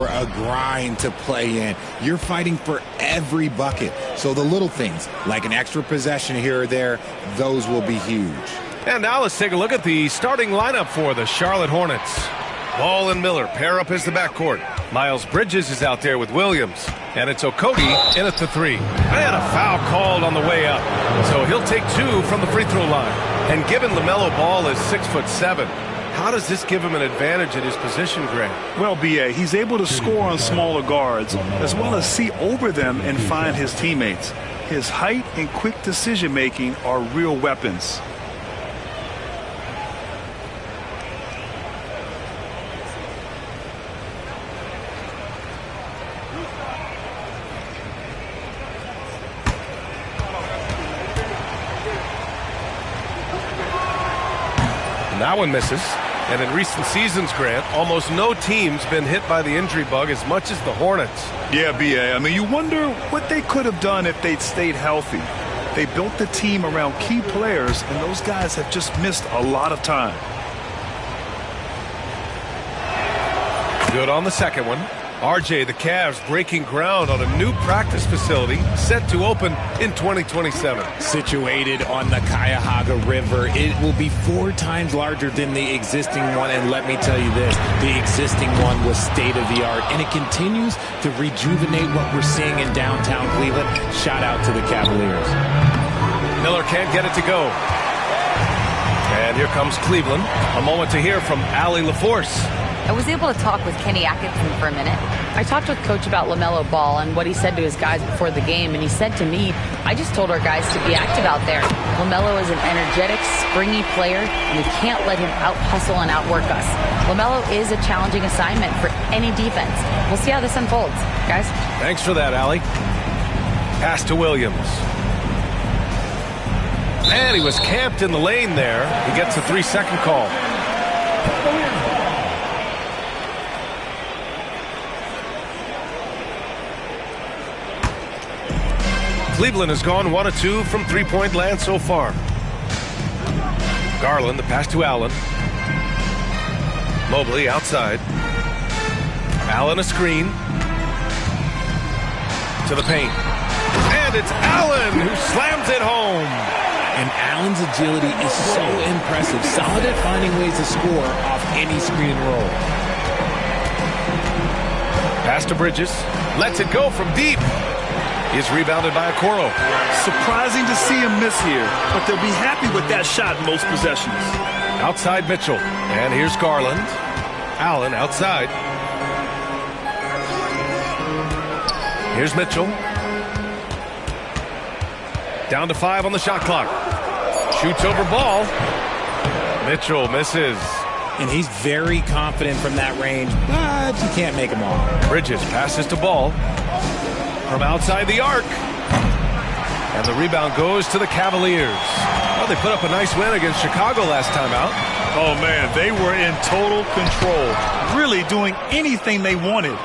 A grind to play in. You're fighting for every bucket. So the little things, like an extra possession here or there, those will be huge. And now let's take a look at the starting lineup for the Charlotte Hornets. Ball and Miller pair up as the backcourt. Miles Bridges is out there with Williams. And it's Okogie in at the three. And a foul called on the way up. So he'll take two from the free throw line. And given LaMelo Ball is 6'7", how does this give him an advantage in his position, Grant? Well, B.A., he's able to score on smaller guards, as well as see over them and find his teammates. His height and quick decision-making are real weapons. That one misses. And in recent seasons, Grant, almost no team's been hit by the injury bug as much as the Hornets. Yeah, B.A., I mean, you wonder what they could have done if they'd stayed healthy. They built the team around key players, and those guys have just missed a lot of time. Good on the second one. RJ, the Cavs breaking ground on a new practice facility set to open in 2027. Situated on the Cuyahoga River, it will be 4 times larger than the existing one. And let me tell you this, the existing one was state-of-the-art, and it continues to rejuvenate what we're seeing in downtown Cleveland. Shout out to the Cavaliers. Miller can't get it to go. And here comes Cleveland. A moment to hear from Allie LaForce. I was able to talk with Kenny Atkinson for a minute. I talked with Coach about LaMelo Ball and what he said to his guys before the game, and he said to me, I just told our guys to be active out there. LaMelo is an energetic, springy player, and we can't let him out-hustle and outwork us. LaMelo is a challenging assignment for any defense. We'll see how this unfolds, guys. Thanks for that, Allie. Pass to Williams. And he was camped in the lane there. He gets a 3-second call. Cleveland has gone 1 of 2 from three-point land so far. Garland, the pass to Allen. Mobley outside. Allen a screen. To the paint. And it's Allen who slams it home. And Allen's agility is so impressive. Solid at finding ways to score off any screen and roll. Pass to Bridges. Lets it go from deep. He's rebounded by Okoro. Surprising to see him miss here, but they'll be happy with that shot in most possessions. Outside Mitchell. And here's Garland. Allen outside. Here's Mitchell. Down to 5 on the shot clock. Shoots over ball. Mitchell misses. And he's very confident from that range, but you can't make him all. Bridges passes to Ball. From outside the arc. And the rebound goes to the Cavaliers. Well, they put up a nice win against Chicago last time out. Oh, man, they were in total control. Really doing anything they wanted.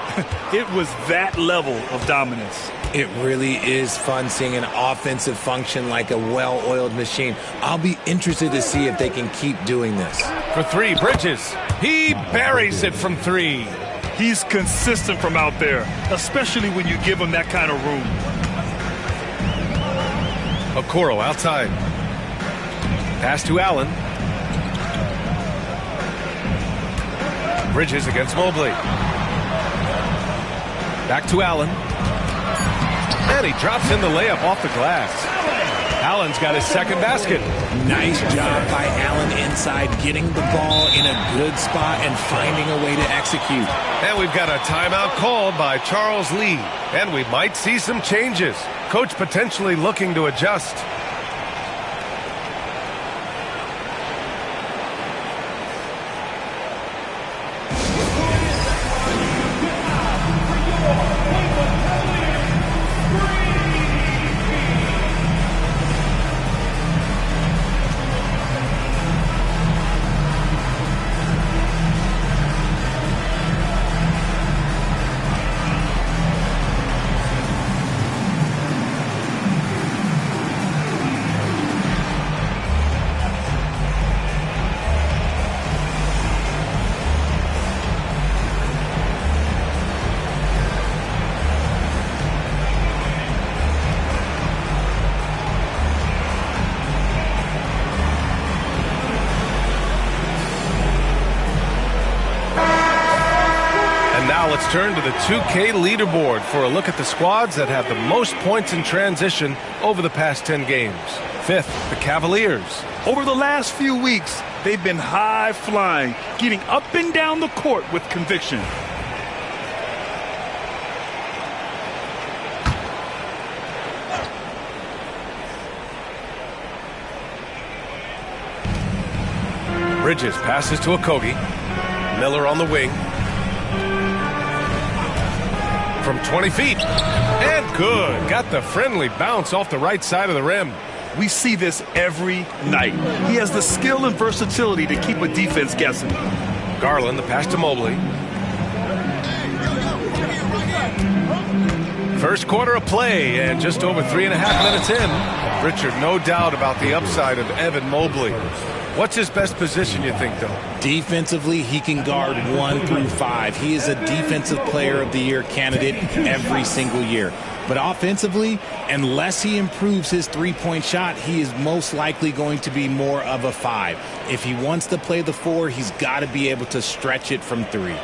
It was that level of dominance. It really is fun seeing an offensive function like a well-oiled machine. I'll be interested to see if they can keep doing this. For 3, Bridges. He buries it from 3. He's consistent from out there, especially when you give him that kind of room. Okoro outside. Pass to Allen. Bridges against Mobley. Back to Allen. And he drops in the layup off the glass. Allen's got his second basket. Nice job by Allen inside, getting the ball in a good spot and finding a way to execute. And we've got a timeout called by Charles Lee. And we might see some changes. Coach potentially looking to adjust. let's turn to the 2K leaderboard for a look at the squads that have the most points in transition over the past 10 games. Fifth, the Cavaliers. Over the last few weeks, they've been high-flying, getting up and down the court with conviction. Bridges passes to Okogie. Miller on the wing. From 20 feet. And good. Got the friendly bounce off the right side of the rim. We see this every night. He has the skill and versatility to keep a defense guessing. Garland, the pass to Mobley. First quarter of play, and just over 3.5 minutes in. Richard, no doubt about the upside of Evan Mobley. What's his best position, you think, though? Defensively, he can guard 1 through 5. He is a Defensive Player of the Year candidate every single year. But offensively, unless he improves his three-point shot, he is most likely going to be more of a 5. If he wants to play the 4, he's got to be able to stretch it from 3.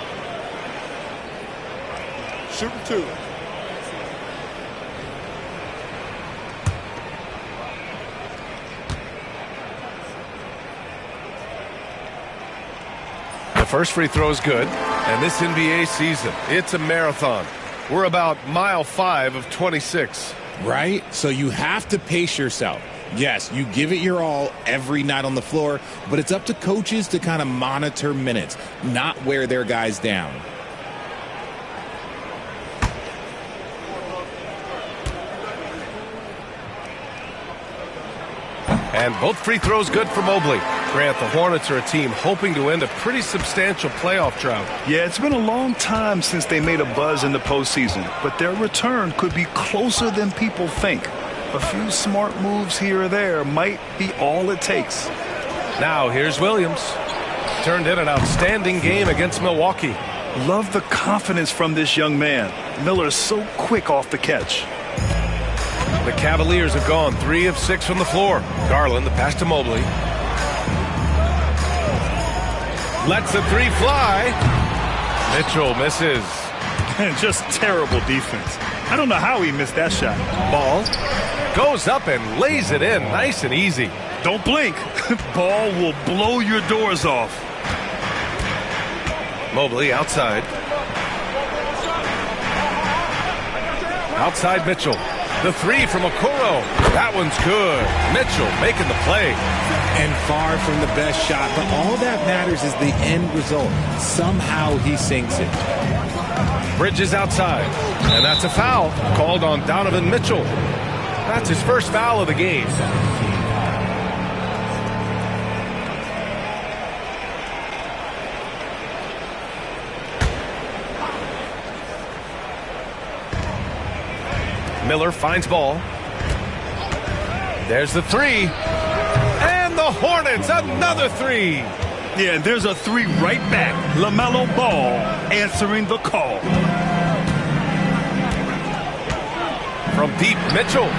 Shooting 2. First free throw is good, and this NBA season, it's a marathon. We're about mile 5 of 26. Right? So you have to pace yourself. Yes, you give it your all every night on the floor, but it's up to coaches to kind of monitor minutes, not wear their guys down. And both free throws good for Mobley. Grant, the Hornets are a team hoping to end a pretty substantial playoff drought. Yeah, it's been a long time since they made a buzz in the postseason, but their return could be closer than people think. A few smart moves here or there might be all it takes. Now here's Williams. Turned in an outstanding game against Milwaukee. Love the confidence from this young man. Miller's so quick off the catch. The Cavaliers have gone 3 of 6 from the floor. Garland, the pass to Mobley. Lets the 3 fly. Mitchell misses. And just terrible defense. I don't know how he missed that shot. Ball goes up and lays it in nice and easy. Don't blink. Ball will blow your doors off. Mobley outside. Outside Mitchell. The 3 from Okoro. That one's good. Mitchell making the play. And far from the best shot, but all that matters is the end result. Somehow he sinks it. Bridges outside. And that's a foul called on Donovan Mitchell. That's his first foul of the game. Miller finds ball. There's the 3. And the Hornets, another 3. Yeah, and there's a 3 right back. LaMelo Ball answering the call. From deep, Mitchell.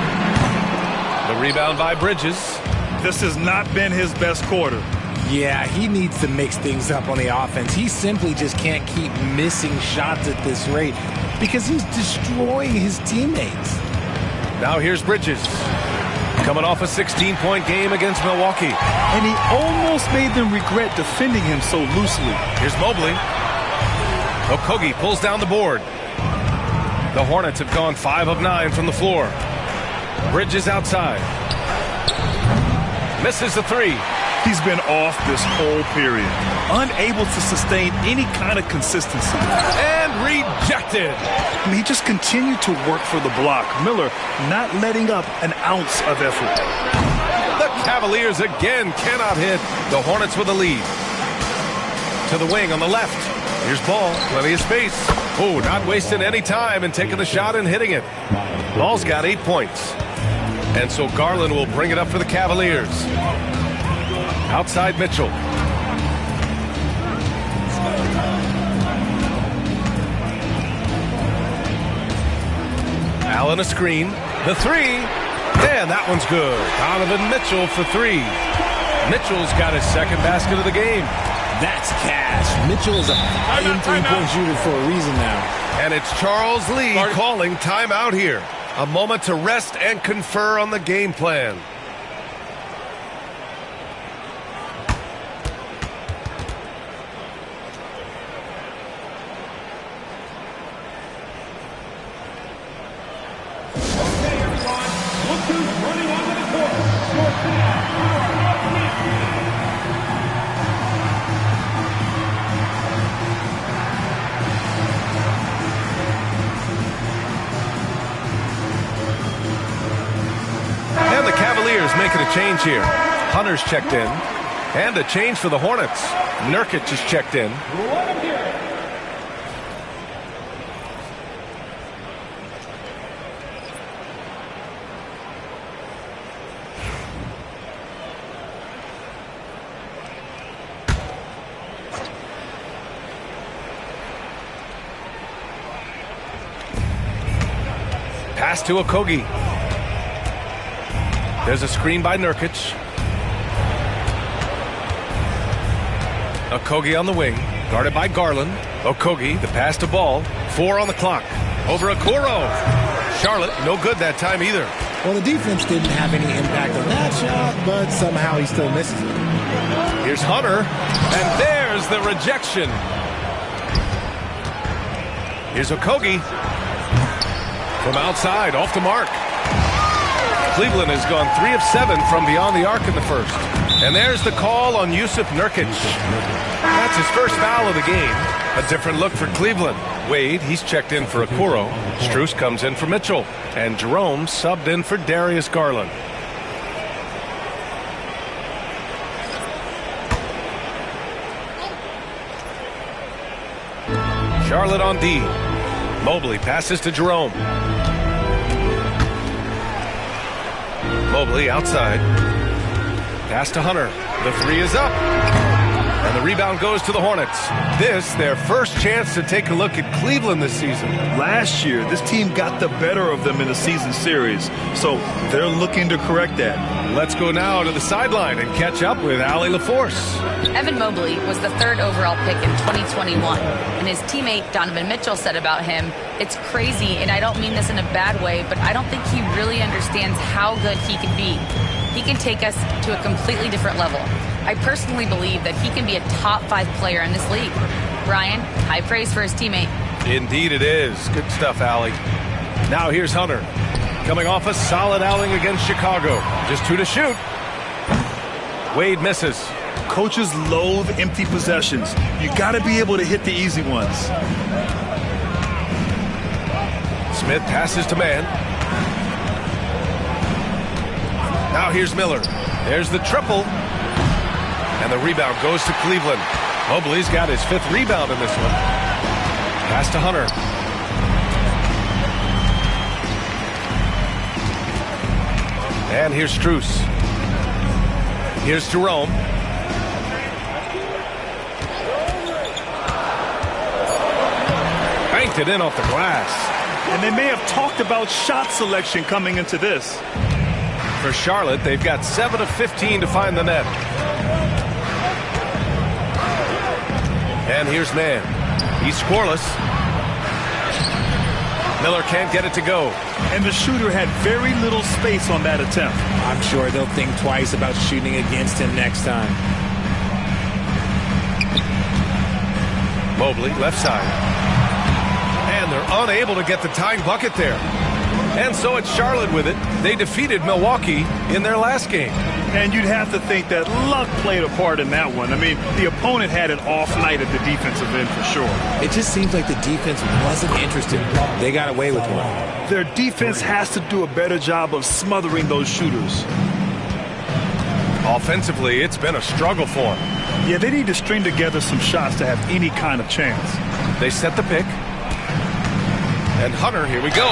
The rebound by Bridges. This has not been his best quarter. Yeah, he needs to mix things up on the offense. He simply just can't keep missing shots at this rate because he's destroying his teammates. Now here's Bridges. Coming off a 16-point game against Milwaukee. And he almost made them regret defending him so loosely. Here's Mobley. Okogie pulls down the board. The Hornets have gone 5 of 9 from the floor. Bridges outside. Misses the 3. He's been off this whole period, unable to sustain any kind of consistency. And rejected. I mean, he just continued to work for the block. Miller not letting up an ounce of effort. The Cavaliers again cannot hit. The Hornets with a lead. To the wing on the left. Here's Ball, plenty of space. Oh, not wasting any time and taking the shot and hitting it. Ball's got 8 points. And so Garland will bring it up for the Cavaliers. Outside Mitchell. Allen a screen. The 3. And that one's good. Donovan Mitchell for 3. Mitchell's got his second basket of the game. That's cash. Mitchell is a fine three-point shooter for a reason now. And it's Charles Lee calling timeout here. A moment to rest and confer on the game plan. Making a change here. Hunter's checked in. And a change for the Hornets. Nurkic is checked in. Pass to Okogie. There's a screen by Nurkic. Okogie on the wing, guarded by Garland. Okogie, the pass to Ball. 4 on the clock. Over Okoro. Charlotte, no good that time either. Well, the defense didn't have any impact on that shot, but somehow he still misses it. Here's Hunter, and there's the rejection. Here's Okogie. From outside, off the mark. Cleveland has gone 3 of 7 from beyond the arc in the first. And there's the call on Jusuf Nurkic. That's his first foul of the game. A different look for Cleveland. Wade, he's checked in for Okoro. Strus comes in for Mitchell. And Jerome subbed in for Darius Garland. Charlotte on D. Mobley passes to Jerome. Mobley outside. Pass to Hunter. The 3 is up. And the rebound goes to the Hornets. This, their first chance to take a look at Cleveland this season. Last year, this team got the better of them in the season series, so they're looking to correct that. Let's go now to the sideline and catch up with Allie LaForce. Evan Mobley was the 3rd overall pick in 2021, and his teammate Donovan Mitchell said about him, "It's crazy, and I don't mean this in a bad way, but I don't think he really understands how good he can be. He can take us to a completely different level. I personally believe that he can be a top 5 player in this league." Brian, high praise for his teammate. Indeed it is. Good stuff, Allie. Now here's Hunter. Coming off a solid outing against Chicago. Just 2 to shoot. Wade misses. Coaches loathe empty possessions. You got to be able to hit the easy ones. Smith passes to Mann. Now here's Miller. There's the triple. And the rebound goes to Cleveland. Mobley's got his 5th rebound in this one. Pass to Hunter. And here's Strus. Here's Jerome. Banked it in off the glass. And they may have talked about shot selection coming into this. For Charlotte, they've got 7 of 15 to find the net. And here's Mann. He's scoreless. Miller can't get it to go. And the shooter had very little space on that attempt. I'm sure they'll think twice about shooting against him next time. Mobley, left side. And they're unable to get the tying bucket there. And so it's Charlotte with it. They defeated Milwaukee in their last game. And you'd have to think that luck played a part in that one. I mean, the opponent had an off night at the defensive end for sure. It just seems like the defense wasn't interested. They got away with one. Their defense has to do a better job of smothering those shooters. Offensively, it's been a struggle for them. Yeah, they need to string together some shots to have any kind of chance. They set the pick. And Hunter, here we go.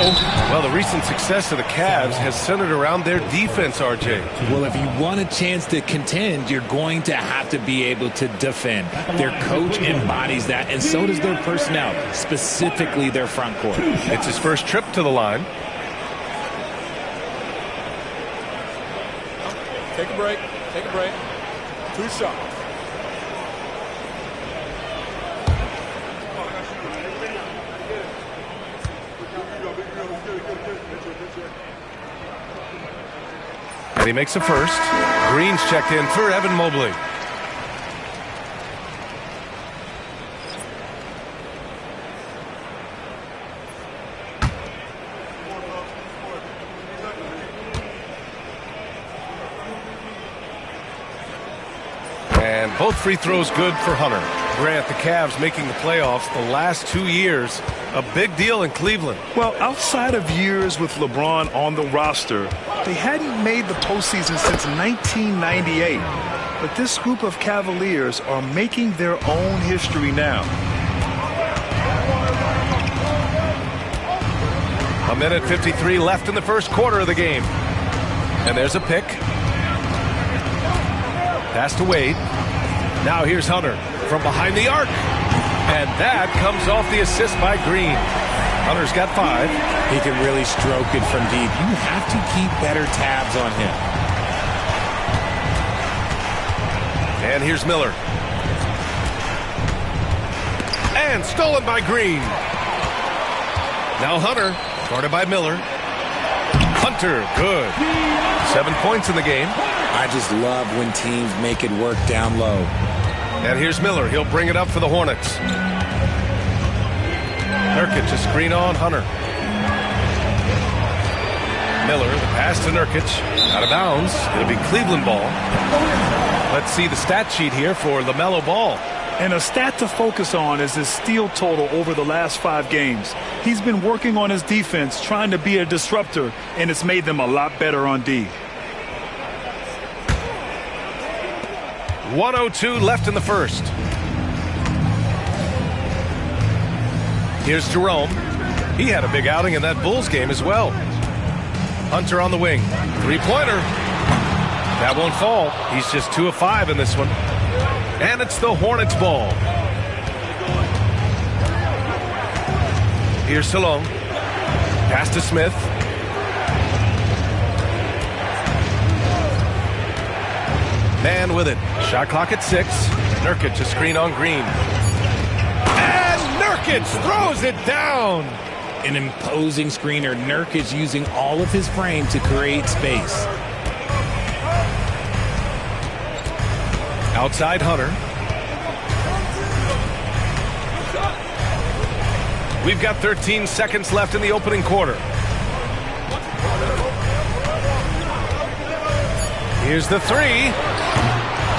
Well, the recent success of the Cavs has centered around their defense, RJ. Well, if you want a chance to contend, you're going to have to be able to defend. Their coach embodies that, and so does their personnel, specifically their front court. It's his first trip to the line. Take a break. Take a break. 2 shots. And he makes a first. Green's checked in for Evan Mobley. And both free throws good for Hunter. Grant, the Cavs making the playoffs the last 2 years. A big deal in Cleveland. Well, outside of years with LeBron on the roster, they hadn't made the postseason since 1998. But this group of Cavaliers are making their own history now. A minute 53 left in the first quarter of the game. And there's a pick. Pass to Wade. Now here's Hunter from behind the arc. And that comes off the assist by Green. Hunter's got 5. He can really stroke it from deep. You have to keep better tabs on him. And here's Miller. And stolen by Green. Now Hunter, guarded by Miller. Hunter, good. 7 points in the game. I just love when teams make it work down low. And here's Miller. He'll bring it up for the Hornets. Nurkic a screen on Hunter. Miller, the pass to Nurkic. Out of bounds. It'll be Cleveland ball. Let's see the stat sheet here for LaMelo Ball. And a stat to focus on is his steal total over the last 5 games. He's been working on his defense, trying to be a disruptor, and it's made them a lot better on D. 1:02 left in the first. Here's Jerome. He had a big outing in that Bulls game as well. Hunter on the wing. 3-pointer. That won't fall. He's just 2 of 5 in this one. And it's the Hornets ball. Here's Salone. Pass to Smith. Man with it. Shot clock at 6. Nurkic a screen on Green. And Nurkic throws it down. An imposing screener. Nurkic using all of his frame to create space. Outside Hunter. We've got 13 seconds left in the opening quarter. Here's the 3.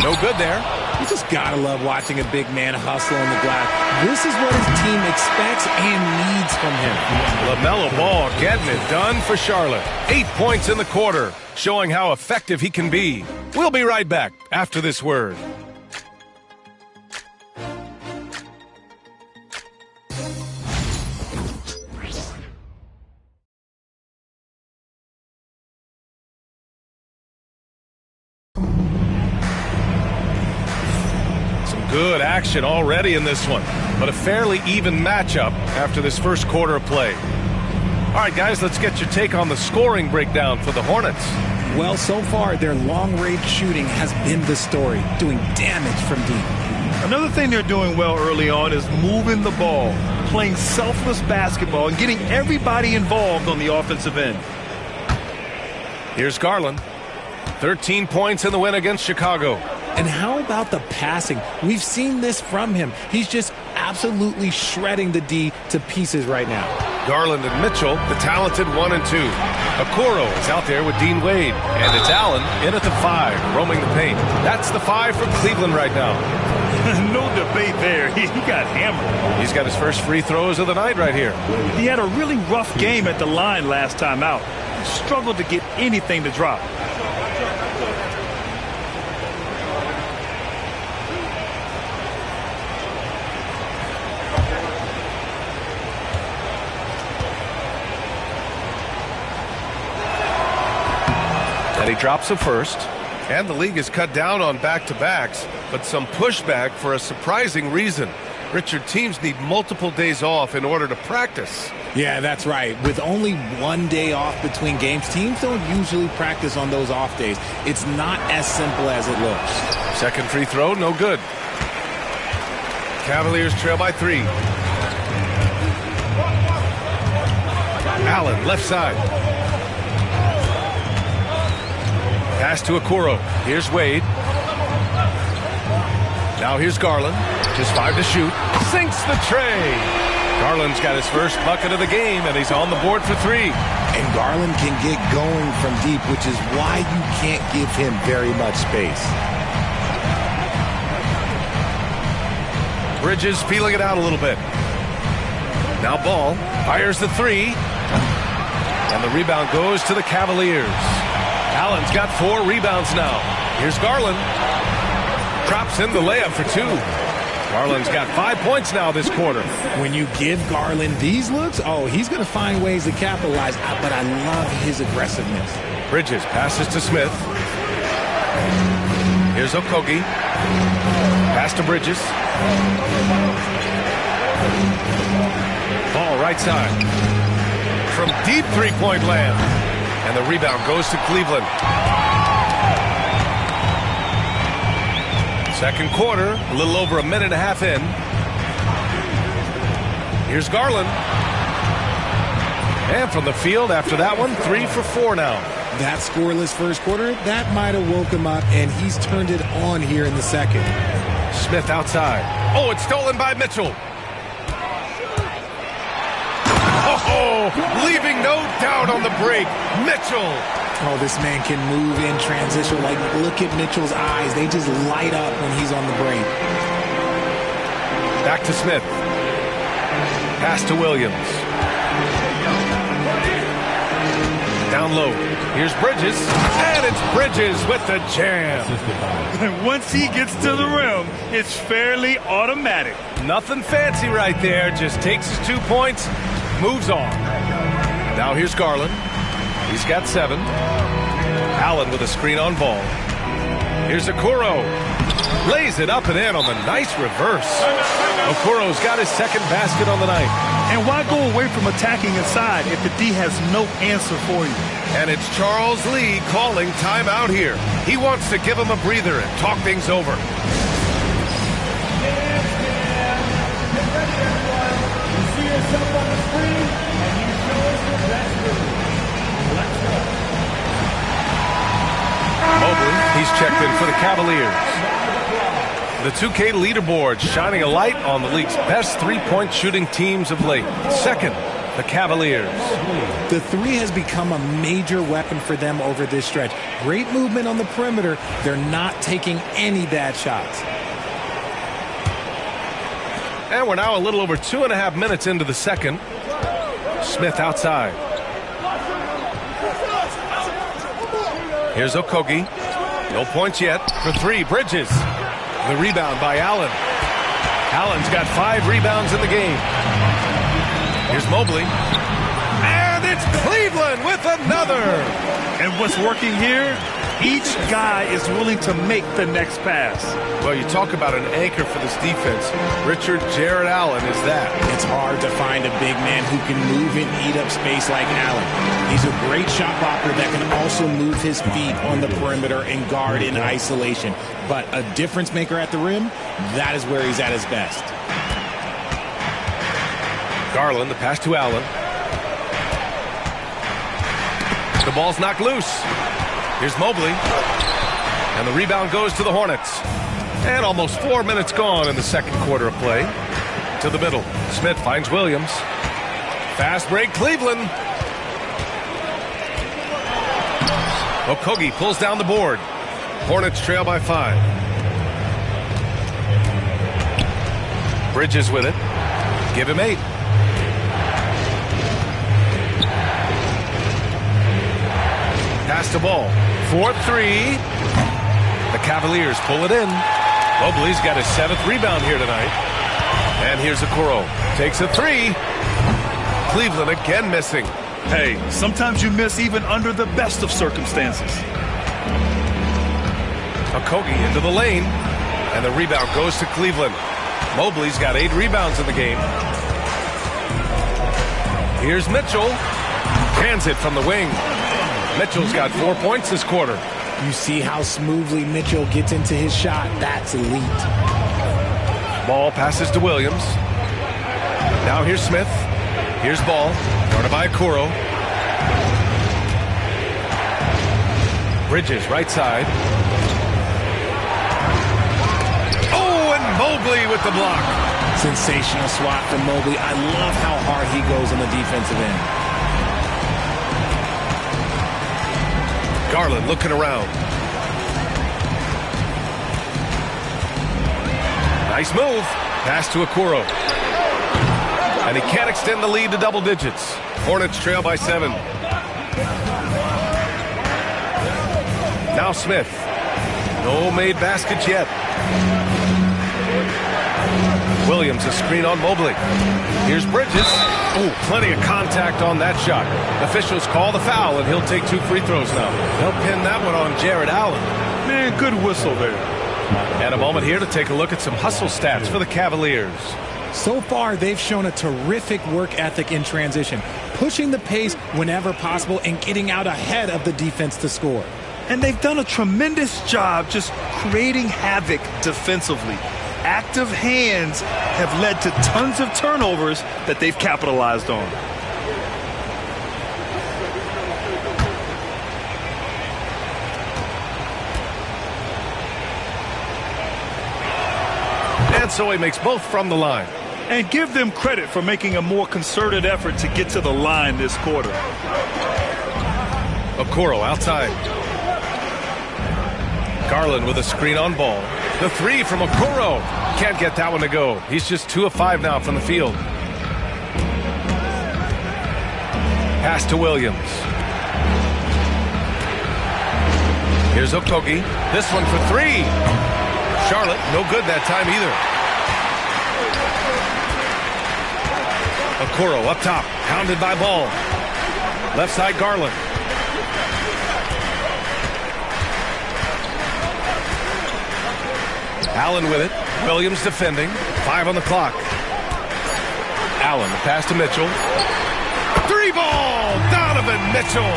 No good there. You just gotta love watching a big man hustle on the glass. This is what his team expects and needs from him. LaMelo Ball getting it done for Charlotte. 8 points in the quarter, showing how effective he can be. We'll be right back after this word. Good action already in this one, but a fairly even matchup after this first quarter of play. All right, guys, let's get your take on the scoring breakdown for the Hornets. Well, so far, their long-range shooting has been the story, doing damage from deep. Another thing they're doing well early on is moving the ball, playing selfless basketball, and getting everybody involved on the offensive end. Here's Garland. 13 points in the win against Chicago. And how about the passing? We've seen this from him. He's just absolutely shredding the D to pieces right now. Garland and Mitchell, the talented 1 and 2. Okoro is out there with Dean Wade. And it's Allen in at the 5, roaming the paint. That's the 5 for Cleveland right now. No debate there. He got hammered. He's got his first free throws of the night right here. He had a really rough game at the line last time out. He struggled to get anything to drop. And he drops a first. And the league has cut down on back-to-backs, but some pushback for a surprising reason. Richard, teams need multiple days off in order to practice. Yeah, that's right. With only 1 day off between games, teams don't usually practice on those off days. It's not as simple as it looks. Second free throw, no good. Cavaliers trail by 3. Allen, left side. Pass to Okoro. Here's Wade. Now here's Garland. Just 5 to shoot. Sinks the tray. Garland's got his first bucket of the game, and he's on the board for 3. And Garland can get going from deep, which is why you can't give him very much space. Bridges feeling it out a little bit. Now Ball fires the 3. And the rebound goes to the Cavaliers. Allen's got 4 rebounds now. Here's Garland. Drops in the layup for 2. Garland's got 5 points now this quarter. When you give Garland these looks, oh, he's going to find ways to capitalize. But I love his aggressiveness. Bridges passes to Smith. Here's Okogie. Pass to Bridges. Ball right side. From deep three-point land. And the rebound goes to Cleveland. Second quarter, a little over a minute and a half in. Here's Garland. And from the field after that one, 3 for 4 now. That scoreless first quarter, that might have woke him up, and he's turned it on here in the second. Smith outside. Oh, it's stolen by Mitchell. Oh, leaving no doubt on the break. Mitchell. Oh, this man can move in transition. Like, look at Mitchell's eyes. They just light up when he's on the break. Back to Smith. Pass to Williams. Down low. Here's Bridges. And it's Bridges with the jam. Once he gets to the rim, it's fairly automatic. Nothing fancy right there. Just takes his 2 points, moves on. Now here's Garland. He's got 7. Allen with a screen on Ball. Here's Okoro. Lays it up and in on the nice reverse. Okoro's got his second basket on the night. And why go away from attacking inside if the D has no answer for you? And it's Charles Lee calling timeout here. He wants to give him a breather and talk things over. Mobley, he's checked in for the Cavaliers. The 2K leaderboard shining a light on the league's best three-point shooting teams of late. Second, the Cavaliers. The 3 has become a major weapon for them over this stretch. Great movement on the perimeter. They're not taking any bad shots. And we're now a little over 2.5 minutes into the second. Smith outside. Here's Okogie. No points yet for 3. Bridges. The rebound by Allen. Allen's got 5 rebounds in the game. Here's Mobley. And it's Cleveland with another. And what's working here? Each guy is willing to make the next pass. Well, you talk about an anchor for this defense. Richard Jarrett Allen is that. It's hard to find a big man who can move and eat up space like Allen. He's a great shot blocker that can also move his feet on the perimeter and guard in isolation. But a difference maker at the rim, that is where he's at his best. Garland, the pass to Allen. The ball's knocked loose. Here's Mobley. And the rebound goes to the Hornets. And almost 4 minutes gone in the second quarter of play. To the middle. Smith finds Williams. Fast break, Cleveland. Okogie pulls down the board. Hornets trail by 5. Bridges with it. Give him 8. Pass the ball. 4-3. The Cavaliers pull it in. Mobley's got his 7th rebound here tonight. And here's Okoro. Takes a 3. Cleveland again missing. Hey, sometimes you miss even under the best of circumstances. Okogie into the lane. And the rebound goes to Cleveland. Mobley's got 8 rebounds in the game. Here's Mitchell. Hands it from the wing. Mitchell's got 4 points this quarter. You see how smoothly Mitchell gets into his shot. That's elite. Ball passes to Williams. Now here's Smith. Here's Ball. Guarded by Okoro. Bridges, right side. Oh, and Mobley with the block. Sensational swat from Mobley. I love how hard he goes on the defensive end. Garland looking around. Nice move. Pass to Okoro. And he can't extend the lead to double digits. Hornets trail by 7. Now Smith. No made baskets yet. Williams, a screen on Mobley. Here's Bridges. Oh, plenty of contact on that shot. Officials call the foul, and he'll take 2 free throws now. They'll pin that one on Jared Allen. Man, good whistle there. And a moment here to take a look at some hustle stats for the Cavaliers. So far, they've shown a terrific work ethic in transition, pushing the pace whenever possible and getting out ahead of the defense to score. And they've done a tremendous job just creating havoc defensively. Active hands have led to tons of turnovers that they've capitalized on. And so he makes both from the line. And give them credit for making a more concerted effort to get to the line this quarter. Okoro outside. Garland with a screen on ball. The 3 from Okoro. Can't get that one to go. He's just 2 of 5 now from the field. Pass to Williams. Here's Okogie. This one for 3. Charlotte, no good that time either. Okoro up top, pounded by Ball. Left side Garland. Allen with it. Williams defending. 5 on the clock. Allen, the pass to Mitchell. 3 ball! Donovan Mitchell!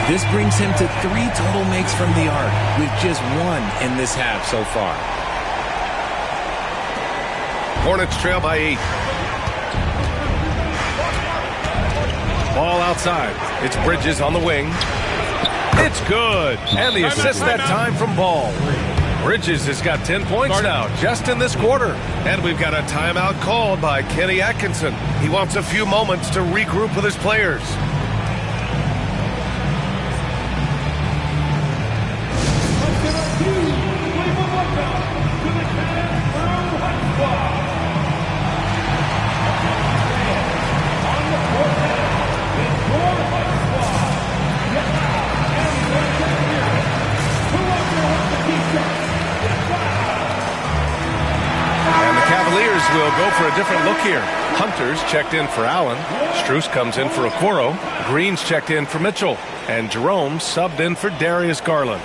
This brings him to 3 total makes from the arc, with just 1 in this half so far. Hornets trail by 8. Ball outside. It's Bridges on the wing. It's good. And the assist that time from Ball. Bridges has got 10 points now just in this quarter. And we've got a timeout called by Kenny Atkinson. He wants a few moments to regroup with his players. Will go for a different look here. Hunter's checked in for Allen. Strus comes in for Okoro. Green's checked in for Mitchell. And Jerome subbed in for Darius Garland.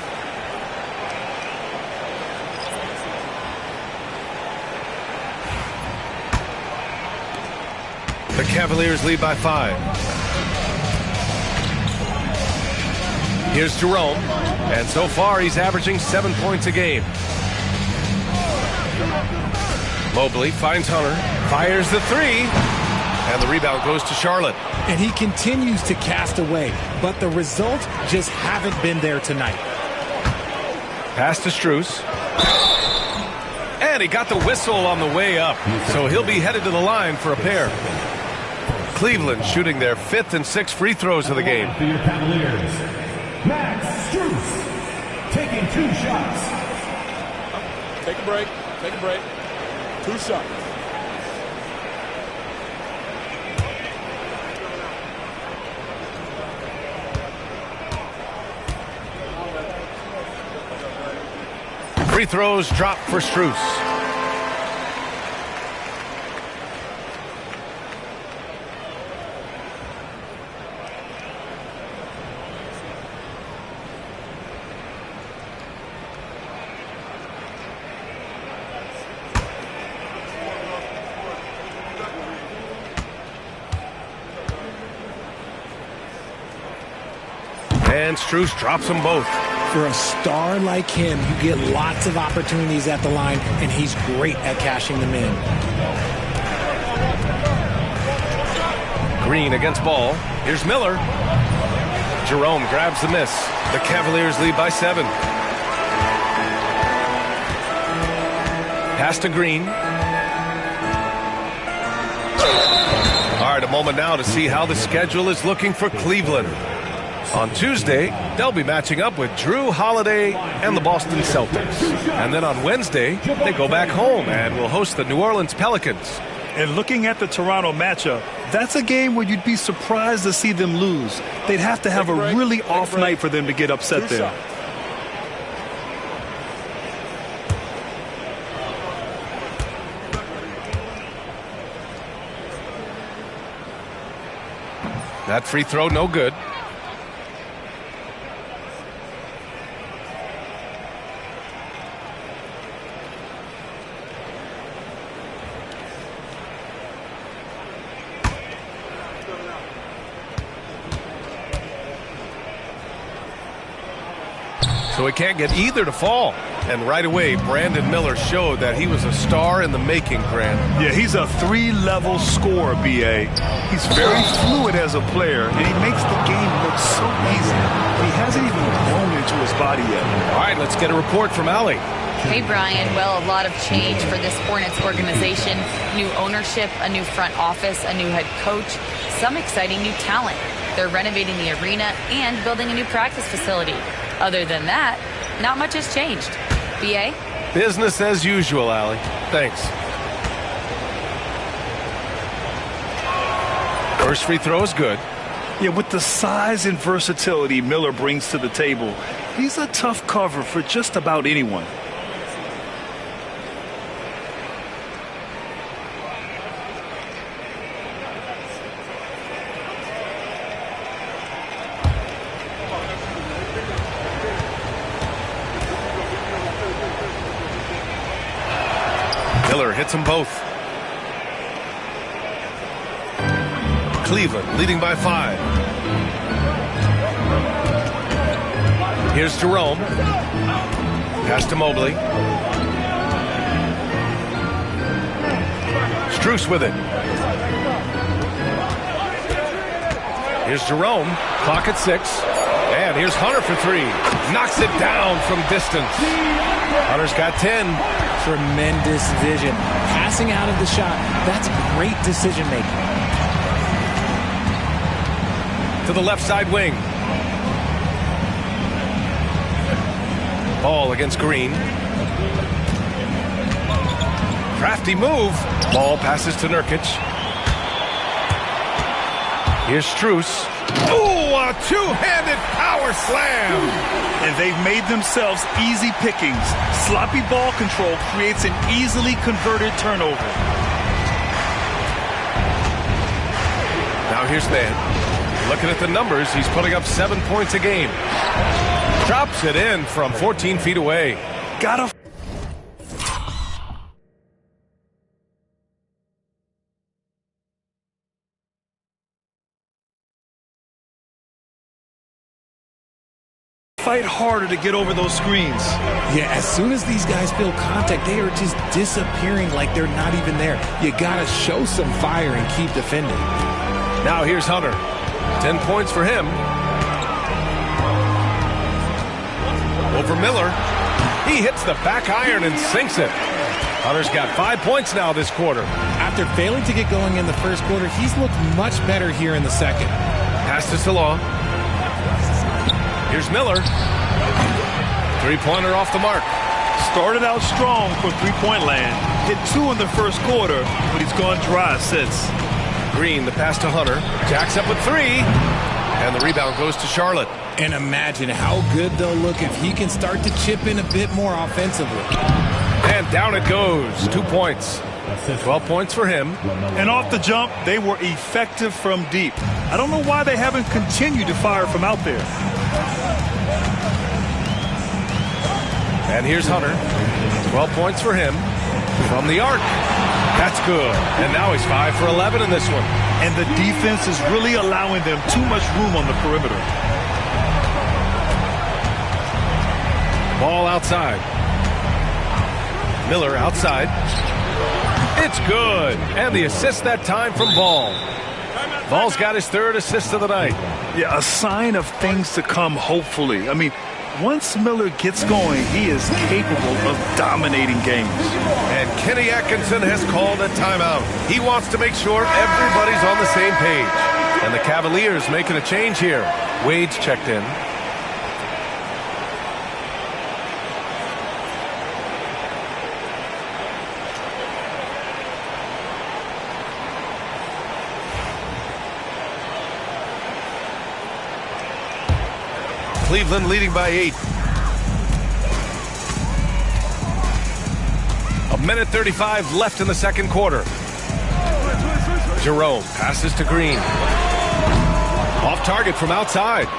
The Cavaliers lead by 5. Here's Jerome. And so far he's averaging 7 points a game. Mobley finds Hunter, fires the 3, and the rebound goes to Charlotte. And he continues to cast away, but the results just haven't been there tonight. Pass to Strus. And he got the whistle on the way up, so he'll be headed to the line for a pair. Cleveland shooting their 5th and 6th free throws of the game. For your Cavaliers, Max Strus taking 2 shots. Take a break. Take a break. 2 shots. Free throws drop for Strus. And Strus drops them both. For a star like him, you get lots of opportunities at the line, and he's great at cashing them in. Green against Ball. Here's Miller. Jerome grabs the miss. The Cavaliers lead by 7. Pass to Green. All right, a moment now to see how the schedule is looking for Cleveland. On Tuesday, they'll be matching up with Drew Holiday and the Boston Celtics. And then on Wednesday, they go back home and will host the New Orleans Pelicans. And looking at the Toronto matchup, that's a game where you'd be surprised to see them lose. They'd have to have a really off night for them to get upset there. That free throw, no good. So he can't get either to fall. And right away, Brandon Miller showed that he was a star in the making, Grant. Yeah, he's a 3-level scorer, B.A. He's very fluid as a player, and he makes the game look so easy. He hasn't even grown into his body yet. All right, let's get a report from Allie. Hey, Brian. Well, a lot of change for this Hornets organization. New ownership, a new front office, a new head coach, some exciting new talent. They're renovating the arena and building a new practice facility. Other than that, not much has changed. B.A.? Business as usual, Allie. Thanks. First free throw is good. Yeah, with the size and versatility Miller brings to the table, he's a tough cover for just about anyone. Miller hits them both. Cleveland leading by 5. Here's Jerome. Pass to Mobley. Strus with it. Here's Jerome. Clock at 6. And here's Hunter for 3. Knocks it down from distance. Hunter's got 10. Tremendous vision. Passing out of the shot. That's great decision making. To the left side wing. Ball against Green. Crafty move. Ball passes to Nurkic. Here's Strus. Ooh, a two-handed power slam. And they've made themselves easy pickings. Sloppy ball control creates an easily converted turnover. Now here's Mann. Looking at the numbers, he's putting up 7 points a game. Drops it in from 14 feet away. Gotta fight harder to get over those screens. Yeah, as soon as these guys feel contact, they are just disappearing like they're not even there. You gotta show some fire and keep defending. Now here's Hunter. 10 points for him. Over Miller. He hits the back iron and sinks it. Hunter's got 5 points now this quarter. After failing to get going in the first quarter, he's looked much better here in the second. Pass to Salah. Here's Miller. Three-pointer off the mark. Started out strong for three-point land. Hit 2 in the first quarter, but he's gone dry since. Green, the pass to Hunter. Jacks up with 3. And the rebound goes to Charlotte. And imagine how good they'll look if he can start to chip in a bit more offensively. And down it goes. 2 points. 12 points for him. And off the jump, they were effective from deep. I don't know why they haven't continued to fire from out there. And here's Hunter. 12 points for him. From the arc. That's good. And now he's 5 for 11 in this one. And the defense is really allowing them too much room on the perimeter. Ball outside. Miller outside. It's good. And the assist that time from Ball. Ball's got his third assist of the night. Yeah, a sign of things to come, hopefully. I mean, once Miller gets going, he is capable of dominating games. And Kenny Atkinson has called a timeout. He wants to make sure everybody's on the same page. And the Cavaliers making a change here. Wade's checked in. Cleveland leading by 8. A minute 35 left in the second quarter. Jerome passes to Green. Off target from outside.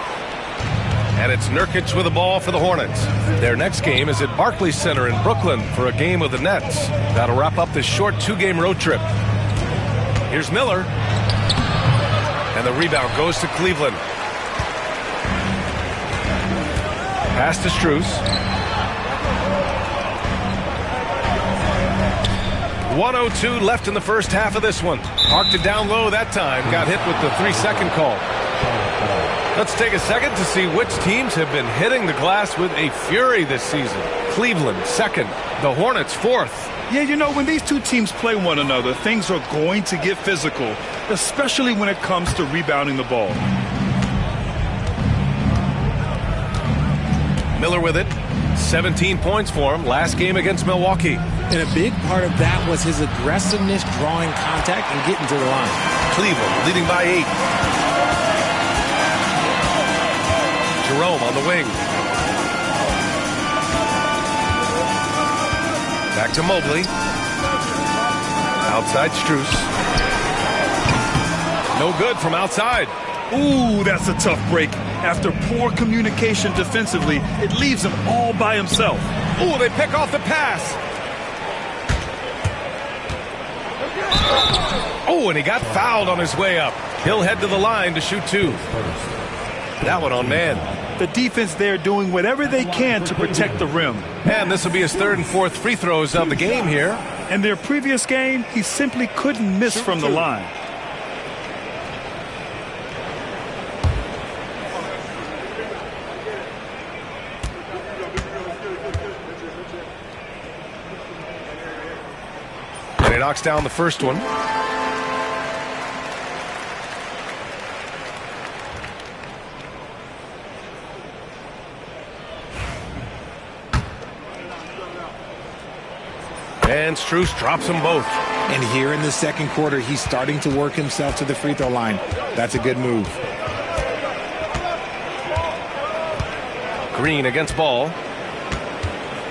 And it's Nurkic with the ball for the Hornets. Their next game is at Barclays Center in Brooklyn for a game with the Nets. That'll wrap up this short 2-game road trip. Here's Miller. And the rebound goes to Cleveland. Pass to Strus. 1:02 left in the first half of this one. Parked it down low that time. Got hit with the 3-second call. Let's take a second to see which teams have been hitting the glass with a fury this season. Cleveland, second. The Hornets, fourth. Yeah, you know, when these two teams play one another, things are going to get physical, especially when it comes to rebounding the ball. Miller with it. 17 points for him last game against Milwaukee. And a big part of that was his aggressiveness, drawing contact, and getting to the line. Cleveland leading by 8. Jerome on the wing. Back to Mobley. Outside Strus. No good from outside. Ooh, that's a tough break. After poor communication defensively, it leaves him all by himself. Ooh, they pick off the pass. Oh, and he got fouled on his way up. He'll head to the line to shoot 2. That one on man. The defense there doing whatever they can to protect the rim. And this will be his third and fourth free throws of the game here. In their previous game, he simply couldn't miss from the line. And he knocks down the first one. And Strus drops them both. And here in the second quarter, he's starting to work himself to the free throw line. That's a good move. Green against Ball.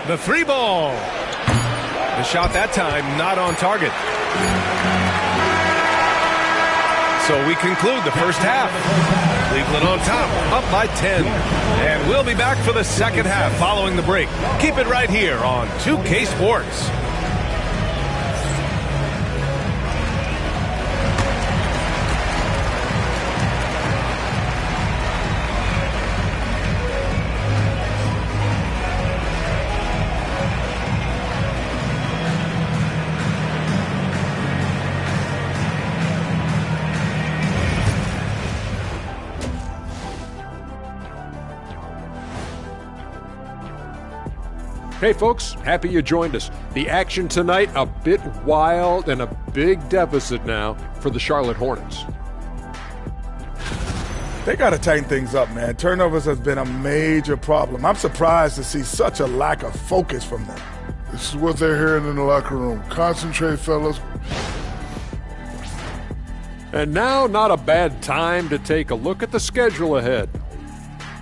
The 3-ball. The shot that time not on target. So we conclude the first half. Cleveland on top, up by 10. And we'll be back for the second half following the break. Keep it right here on 2K Sports. Hey folks, happy you joined us. The action tonight, a bit wild and a big deficit now for the Charlotte Hornets. They got to tighten things up, man. Turnovers has been a major problem. I'm surprised to see such a lack of focus from them. This is what they're hearing in the locker room. Concentrate, fellas. And now, not a bad time to take a look at the schedule ahead.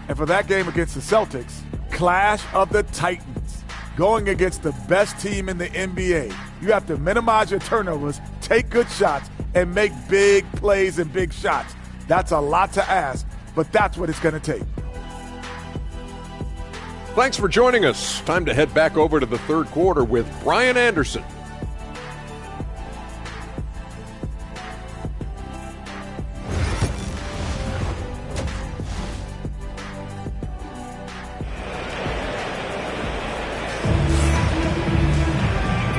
And for that game against the Celtics, Clash of the Titans. Going against the best team in the NBA. You have to minimize your turnovers, take good shots, and make big plays and big shots. That's a lot to ask, but that's what it's going to take. Thanks for joining us. Time to head back over to the third quarter with Brian Anderson.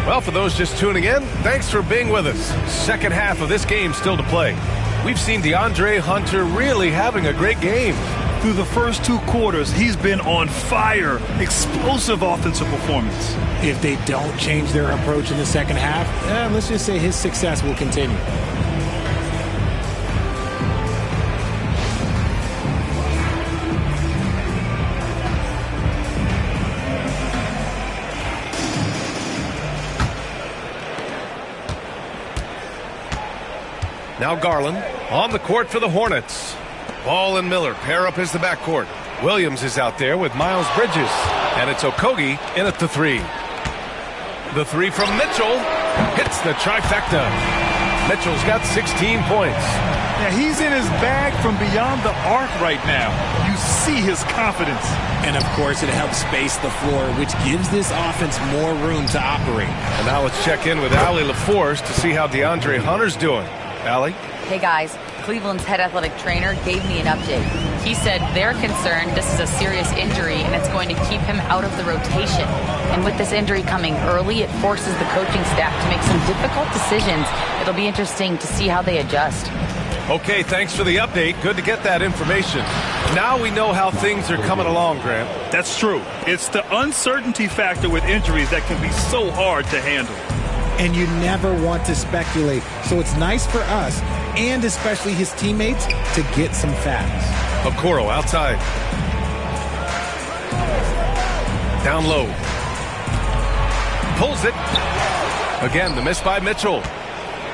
Well, for those just tuning in, thanks for being with us. Second half of this game still to play. we've seen DeAndre Hunter really having a great game. Through the first 2 quarters, he's been on fire. Explosive offensive performance. If they don't change their approach in the second half, let's just say his success will continue. Now Garland on the court for the Hornets. Ball and Miller pair up as the backcourt. Williams is out there with Miles Bridges. And it's Okogie in at the 3. The 3 from Mitchell hits the trifecta. Mitchell's got 16 points. Yeah, he's in his bag from beyond the arc right now. You see his confidence. And, of course, it helps space the floor, which gives this offense more room to operate. And now let's check in with Allie LaForce to see how DeAndre Hunter's doing. Allie? Hey guys, Cleveland's head athletic trainer gave me an update. He said they're concerned this is a serious injury and it's going to keep him out of the rotation. And with this injury coming early, it forces the coaching staff to make some difficult decisions. It'll be interesting to see how they adjust. Okay, thanks for the update. Good to get that information. Now we know how things are coming along, Grant. That's true. It's the uncertainty factor with injuries that can be so hard to handle. And you never want to speculate. So it's nice for us, and especially his teammates, to get some facts. Okoro outside. Down low. Pulls it. Again, the miss by Mitchell.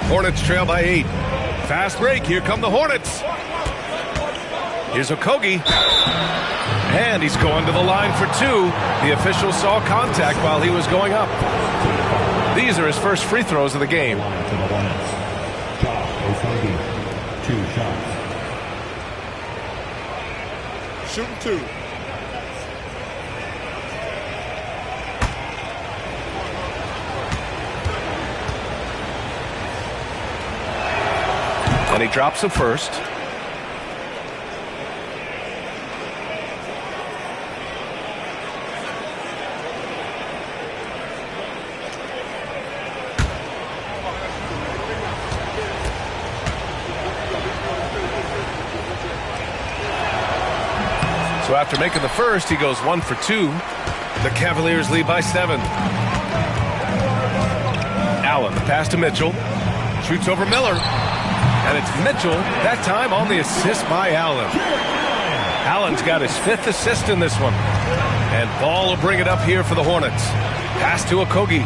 Hornets trail by 8. Fast break. Here come the Hornets. Here's Okogie. And he's going to the line for 2. The official saw contact while he was going up. These are his first free throws of the game. 2 shots. Shooting 2. And he drops the first. So after making the first, he goes 1 for 2. The Cavaliers lead by 7. Allen, the pass to Mitchell. Shoots over Miller. And it's Mitchell, that time on the assist by Allen. Allen's got his 5th assist in this one. And Ball will bring it up here for the Hornets. Pass to Okogie.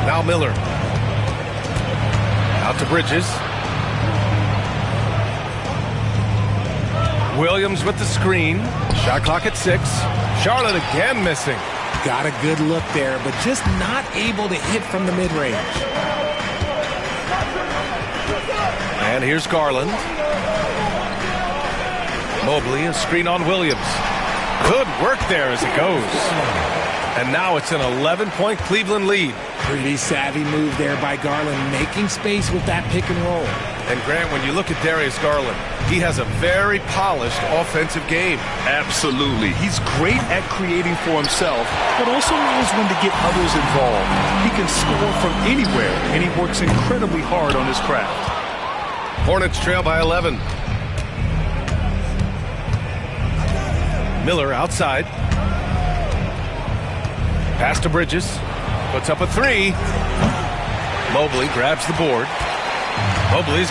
Now Miller. Out to Bridges. Williams with the screen. Shot clock at 6. Charlotte again missing. Got a good look there, but just not able to hit from the mid-range. And here's Garland. Mobley, a screen on Williams. Good work there as it goes. And now it's an 11-point Cleveland lead. Pretty savvy move there by Garland, making space with that pick and roll. And Grant, when you look at Darius Garland, he has a very polished offensive game. Absolutely. He's great at creating for himself, but also knows when to get others involved. He can score from anywhere, and he works incredibly hard on his craft. Hornets trail by 11. Miller outside. Pass to Bridges. Puts up a 3. Mobley grabs the board. Mobley's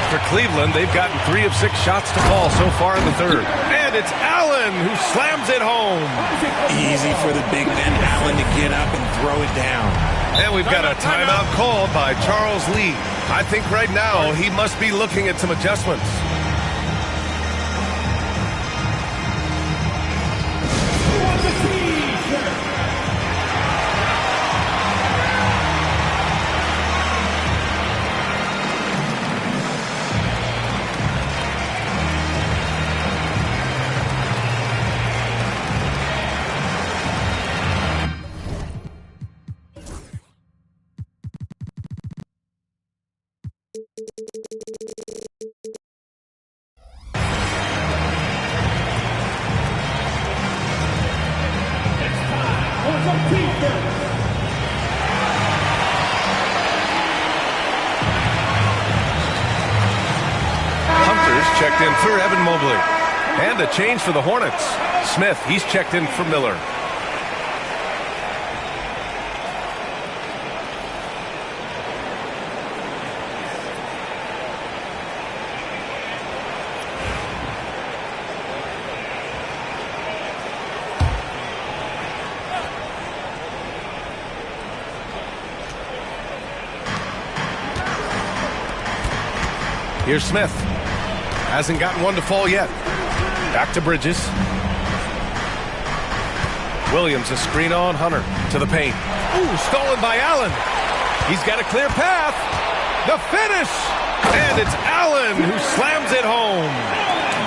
for Cleveland. They've gotten 3 of 6 shots to fall so far in the third. And it's Allen who slams it home. Easy for the big man Allen to get up and throw it down. And we've got a timeout called by Charles Lee. I think right now he must be looking at some adjustments. checked in for Evan Mobley. And a change for the Hornets. Smith, he's checked in for Miller. Here's Smith. Hasn't gotten one to fall yet. Back to Bridges. Williams, a screen on Hunter to the paint. Ooh, stolen by Allen. He's got a clear path. The finish. And it's Allen who slams it home.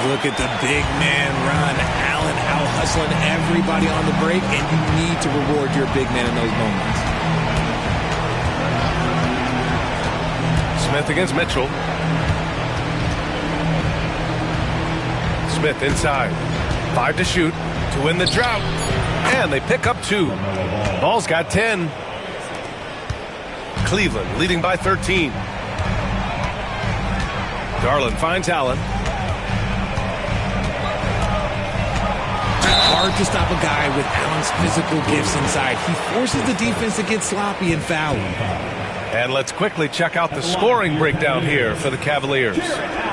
Look at the big man run. Allen out hustling everybody on the break, and you need to reward your big man in those moments. Smith against Mitchell. Smith inside. 5 to shoot to win the drought. And they pick up 2. Ball's got 10. Cleveland leading by 13. Garland finds Allen. Hard to stop a guy with Allen's physical gifts inside. He forces the defense to get sloppy and foul. And let's quickly check out the scoring breakdown here for the Cavaliers.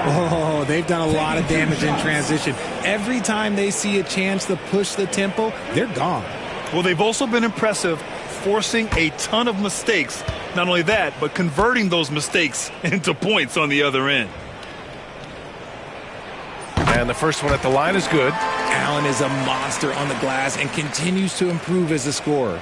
Oh, they've done a lot of damage in transition. Every time they see a chance to push the tempo, they're gone. Well, they've also been impressive, forcing a ton of mistakes. Not only that, but converting those mistakes into points on the other end. And the first one at the line is good. Allen is a monster on the glass and continues to improve as a scorer.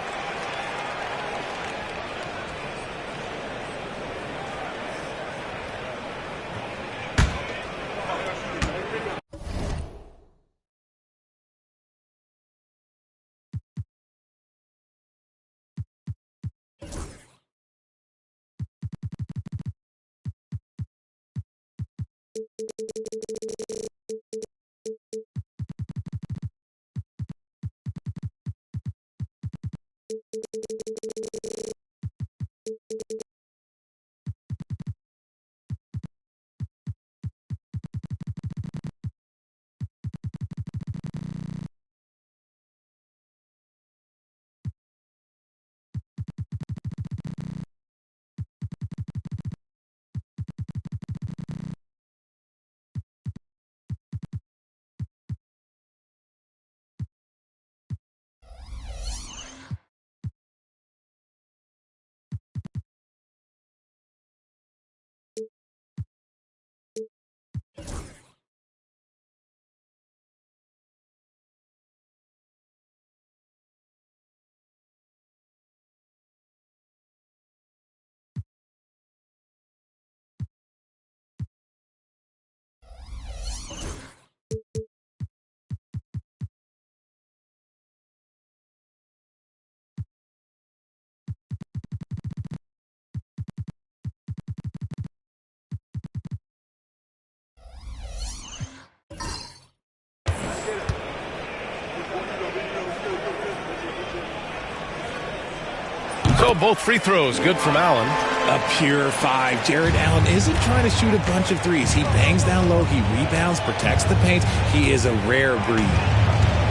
So both free throws good from Allen. A pure 5. Jared Allen isn't trying to shoot a bunch of threes. He bangs down low, he rebounds, protects the paint. He is a rare breed.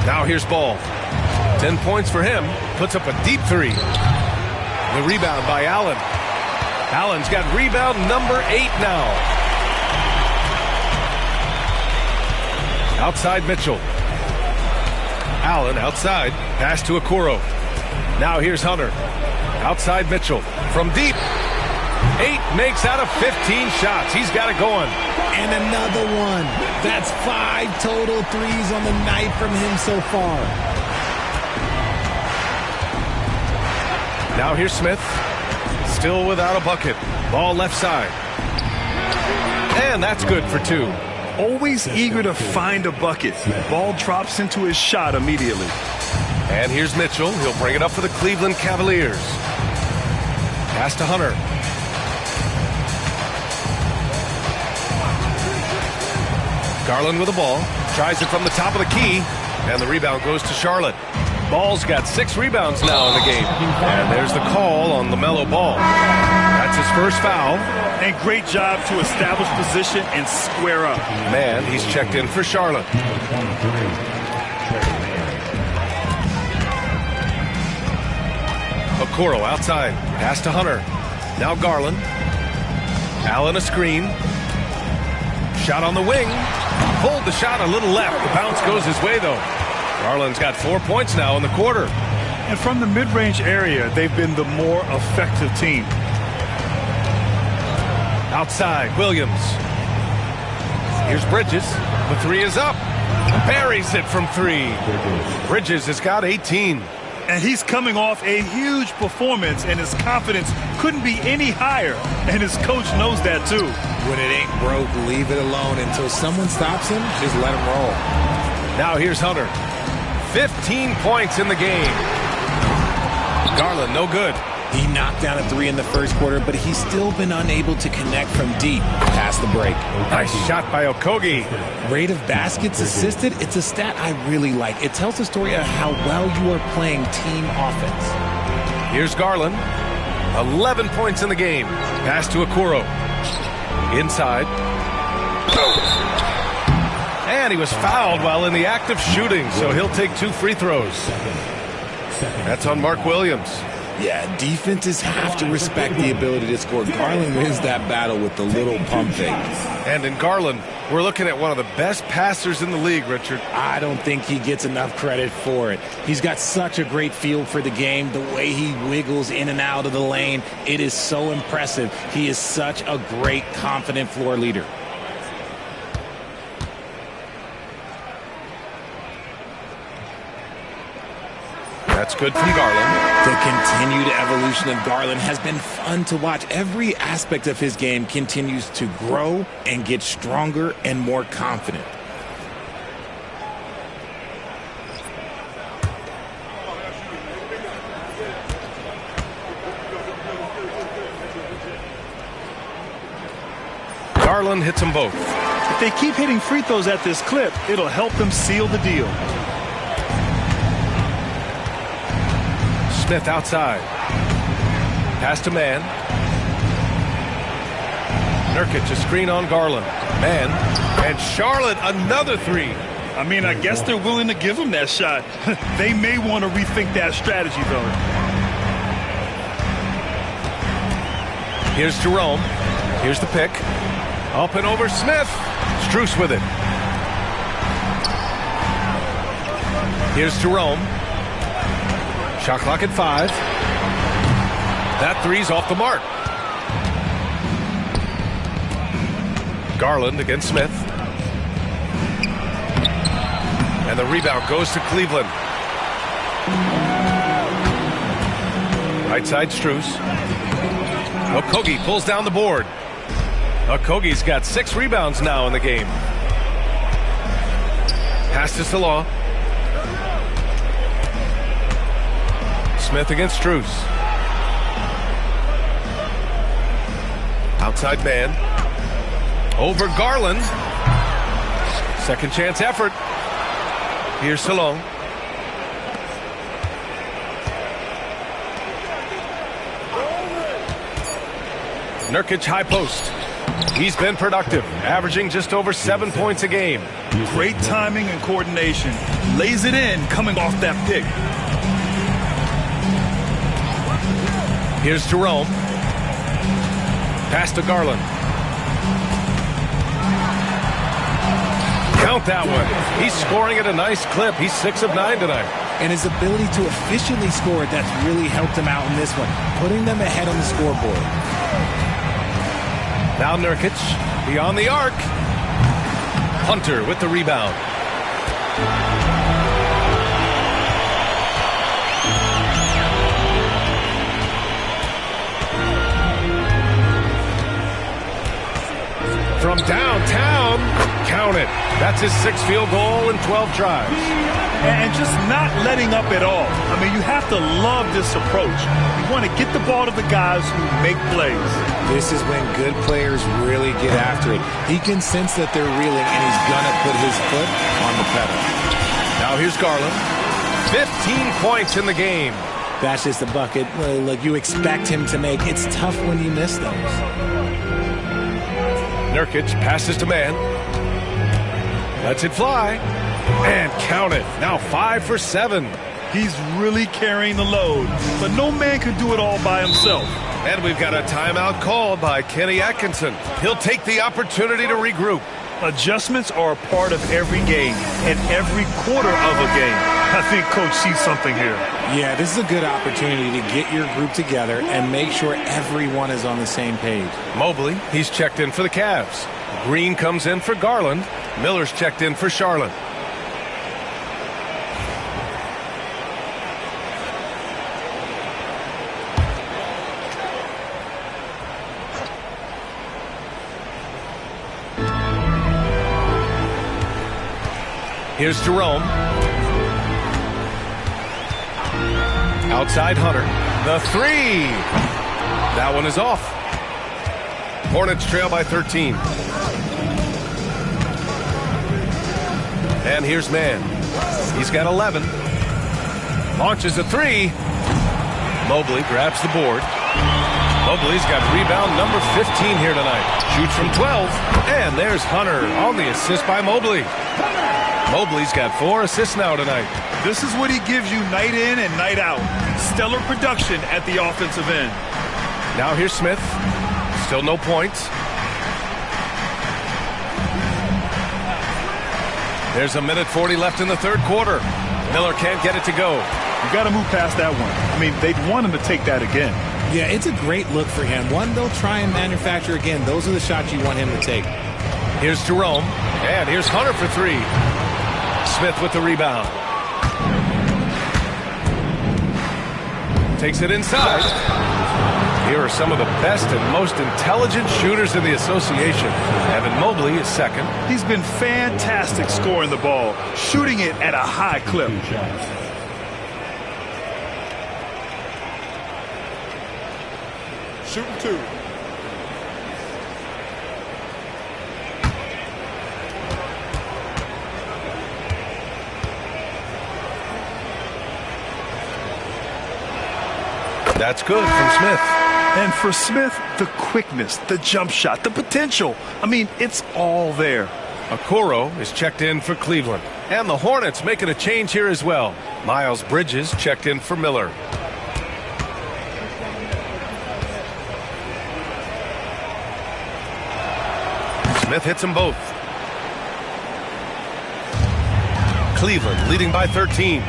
Now here's Ball. 10 points for him. Puts up a deep 3. The rebound by Allen. Allen's got rebound number 8 now. Outside Mitchell. Allen outside. Pass to Okoro. Now here's Hunter. Outside Mitchell. From deep. 8 makes out of 15 shots. He's got it going. And another one. That's 5 total threes on the night from him so far. Now here's Smith. Still without a bucket. Ball left side. And that's good for 2. Always eager to find a bucket. Ball drops into his shot immediately. And here's Mitchell. He'll bring it up for the Cleveland Cavaliers. Pass to Hunter. Garland with the ball. Tries it from the top of the key. And the rebound goes to Charlotte. Ball's got 6 rebounds now in the game. And there's the call on LaMelo Ball. That's his first foul. And great job to establish position and square up. Man, he's checked in for Charlotte. Okoro outside. Pass to Hunter. Now Garland. Allen a screen. Shot on the wing. Pulled the shot a little left. The bounce goes his way, though. Garland's got 4 points now in the quarter. And from the mid-range area, they've been the more effective team. Outside, Williams. Here's Bridges. The three is up. Buries it from three. Bridges has got 18. And he's coming off a huge performance, and his confidence couldn't be any higher. And his coach knows that, too. When it ain't broke, leave it alone. Until someone stops him, just let him roll. Now here's Hunter. 15 points in the game. Garland, no good. He knocked down a three in the first quarter, but he's still been unable to connect from deep past the break. Nice shot by Okogie. Rate of baskets assisted, it's a stat I really like. It tells the story of how well you are playing team offense. Here's Garland. 11 points in the game. Pass to Okoro. Inside. And he was fouled while in the act of shooting, so he'll take 2 free throws. That's on Mark Williams. Yeah, defenses have to respect the ability to score. Garland wins that battle with the little pump fake. And in Garland, we're looking at one of the best passers in the league, Richard. I don't think he gets enough credit for it. He's got such a great feel for the game, the way he wiggles in and out of the lane. It is so impressive. He is such a great, confident floor leader. That's good from Garland. The continued evolution of Garland has been fun to watch. Every aspect of his game continues to grow and get stronger and more confident. Garland hits them both. If they keep hitting free throws at this clip, it'll help them seal the deal. Smith outside. Pass to Mann. Nurkic a screen on Garland. Mann. And Charlotte another three. I mean, I guess they're willing to give him that shot. They may want to rethink that strategy, though. Here's Jerome. Here's the pick. Up and over Smith. Strus with it. Here's Jerome. Shot clock at 5. That three's off the mark. Garland against Smith. And the rebound goes to Cleveland. Right side Strus. Okogie pulls down the board. Okogie's got 6 rebounds now in the game. Pass to Salah. Smith against Strus. Outside man. Over Garland. Second chance effort. Here's Salong. Nurkic high post. He's been productive, averaging just over 7 points a game. Great timing and coordination. Lays it in coming off that pick. Here's Jerome. Pass to Garland. Count that one. He's scoring at a nice clip. He's 6 of 9 tonight. And his ability to efficiently score, that's really helped him out in this one, putting them ahead on the scoreboard. Now Nurkic, beyond the arc. Hunter with the rebound. From downtown, count it. That's his 6th field goal in 12 tries. And just not letting up at all. I mean, you have to love this approach. You want to get the ball to the guys who make plays. This is when good players really get after it. He can sense that they're reeling, and he's going to put his foot on the pedal. Now here's Garland. 15 points in the game. That's just a bucket like you expect him to make. It's tough when you miss those. Nurkic passes to man. Lets it fly. And count it. Now 5 for 7. He's really carrying the load, but no man can do it all by himself. And we've got a timeout called by Kenny Atkinson. He'll take the opportunity to regroup. Adjustments are a part of every game and every quarter of a game. I think Coach sees something here. Yeah, this is a good opportunity to get your group together and make sure everyone is on the same page. Mobley, he's checked in for the Cavs. Green comes in for Garland. Miller's checked in for Charlotte. Here's Jerome. Outside Hunter. The three. That one is off. Hornets trail by 13. And here's Mann. He's got 11. Launches a three. Mobley grabs the board. Mobley's got rebound number 15 here tonight. Shoots from 12. And there's Hunter on the assist by Mobley. Mobley's got 4 assists now tonight. This is what he gives you night in and night out. Stellar production at the offensive end. Now here's Smith. Still no points. There's a minute 40 left in the third quarter. Miller can't get it to go. You got to move past that one. I mean, they'd want him to take that again. Yeah, it's a great look for him. One, they'll try and manufacture again. Those are the shots you want him to take. Here's Jerome. And here's Hunter for 3. Smith with the rebound. Takes it inside. Here are some of the best and most intelligent shooters in the association. Evan Mobley is second. He's been fantastic scoring the ball, shooting it at a high clip. Shooting 2. That's good from Smith. And for Smith, the quickness, the jump shot, the potential. I mean, it's all there. Okoro is checked in for Cleveland. And the Hornets making a change here as well. Miles Bridges checked in for Miller. Smith hits them both. Cleveland leading by 13.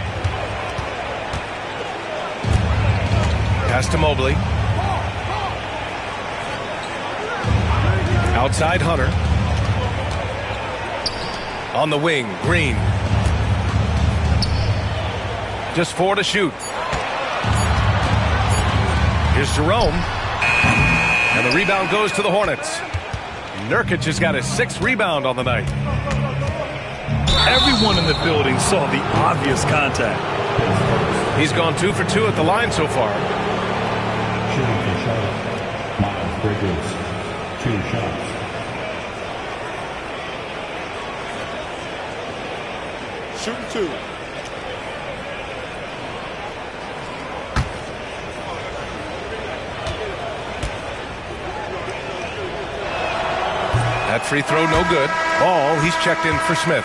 Pass to Mobley. Outside Hunter. On the wing, Green. Just 4 to shoot. Here's Jerome. And the rebound goes to the Hornets. Nurkic has got his 6th rebound on the night. Everyone in the building saw the obvious contact. He's gone 2 for 2 at the line so far. Shooting for Charlotte, Miles Bridges, 2 shots. Shooting 2. That free throw no good. Ball, he's checked in for Smith.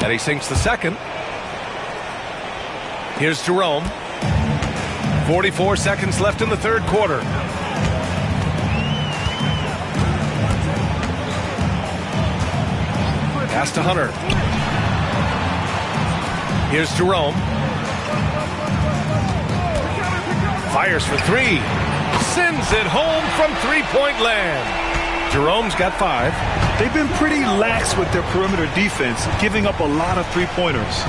And he sinks the second. Here's Jerome. 44 seconds left in the third quarter. Pass to Hunter. Here's Jerome. Fires for 3. Sends it home from three-point land. Jerome's got 5. They've been pretty lax with their perimeter defense, giving up a lot of three-pointers.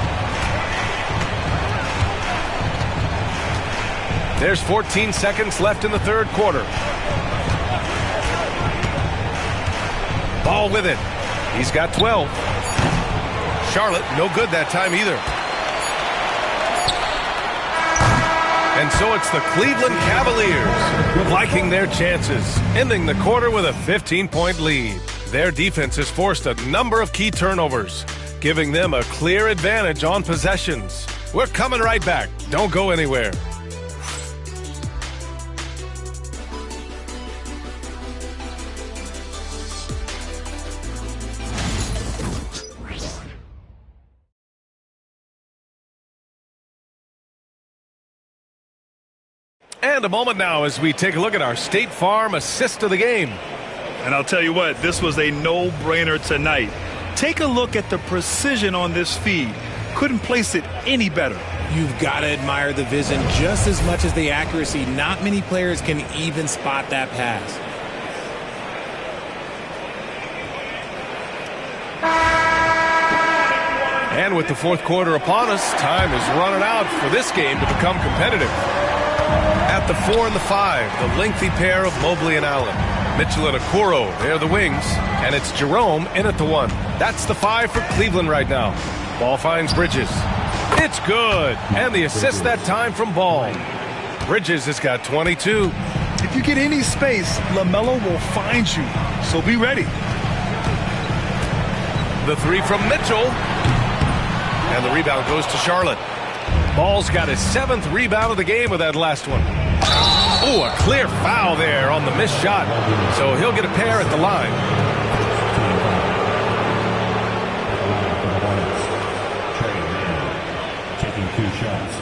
There's 14 seconds left in the third quarter. Ball with it. He's got 12. Charlotte, no good that time either. And so it's the Cleveland Cavaliers liking their chances, ending the quarter with a 15-point lead. Their defense has forced a number of key turnovers, giving them a clear advantage on possessions. We're coming right back. Don't go anywhere. And a moment now as we take a look at our State Farm assist of the game. And I'll tell you what, this was a no-brainer tonight. Take a look at the precision on this feed. Couldn't place it any better. You've got to admire the vision just as much as the accuracy. Not many players can even spot that pass. And with the fourth quarter upon us, time is running out for this game to become competitive. At the 4 and the 5, the lengthy pair of Mobley and Allen. Mitchell and Okoro, they're the wings. And it's Jerome in at the 1. That's the 5 for Cleveland right now. Ball finds Bridges. It's good. And the assist that time from Ball. Bridges has got 22. If you get any space, LaMelo will find you. So be ready. The 3 from Mitchell. And the rebound goes to Charlotte. Ball's got his 7th rebound of the game with that last one. Oh, a clear foul there on the missed shot. So he'll get a pair at the line. Taking 2 shots.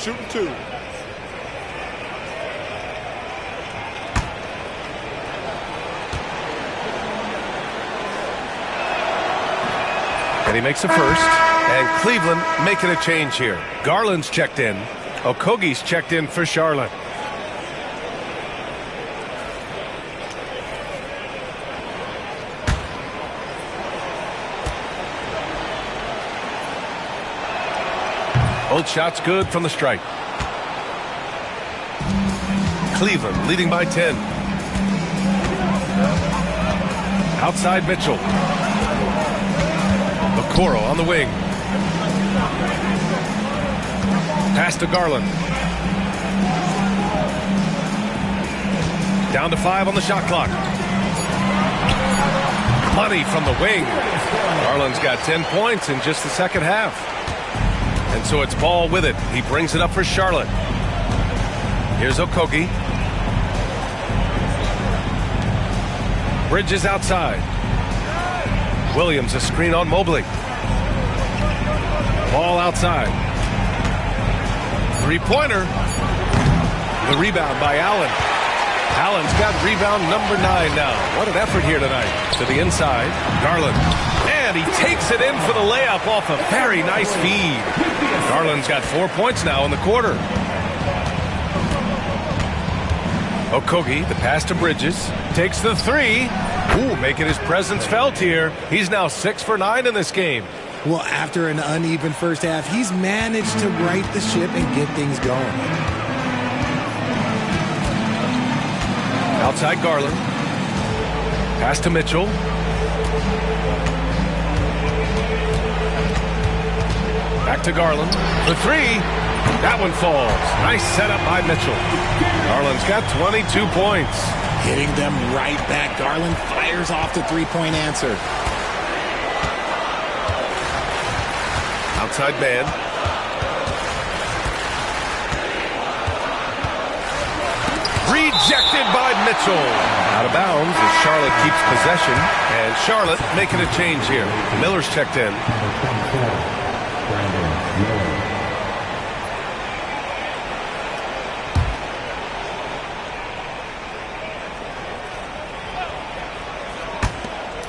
Shooting 2. And he makes a first. And Cleveland making a change here. Garland's checked in. Okogie's checked in for Charlotte. Both shots good from the stripe. Cleveland leading by 10. Outside Mitchell. Okoro on the wing. Pass to Garland. Down to 5 on the shot clock. Money from the wing. Garland's got 10 points in just the second half. And so it's Ball with it. He brings it up for Charlotte. Here's Okogie. Bridges outside. Williams a screen on Mobley. Ball outside. 3-pointer. The rebound by Allen. Allen's got rebound number 9 now. What an effort here tonight. To the inside. Garland. And he takes it in for the layup off a very nice feed. Garland's got 4 points now in the quarter. Okogie, the pass to Bridges. Takes the 3. Ooh, making his presence felt here. He's now 6 for 9 in this game. Well, after an uneven first half, he's managed to right the ship and get things going. Outside Garland. Pass to Mitchell. Back to Garland. The 3. That one falls. Nice setup by Mitchell. Garland's got 22 points. Hitting them right back. Garland fires off the 3-point answer. Outside man. Rejected by Mitchell. Out of bounds as Charlotte keeps possession. And Charlotte making a change here. Miller's checked in.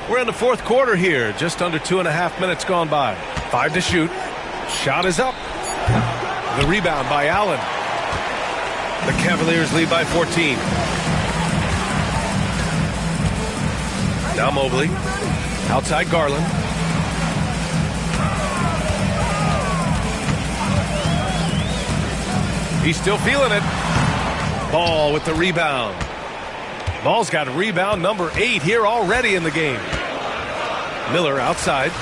We're in the fourth quarter here. Just under 2.5 minutes gone by. 5 to shoot. Shot is up. The rebound by Allen. The Cavaliers lead by 14. Now Mobley. Outside Garland. He's still feeling it. Ball with the rebound. Ball's got rebound number 8 here already in the game. Miller outside.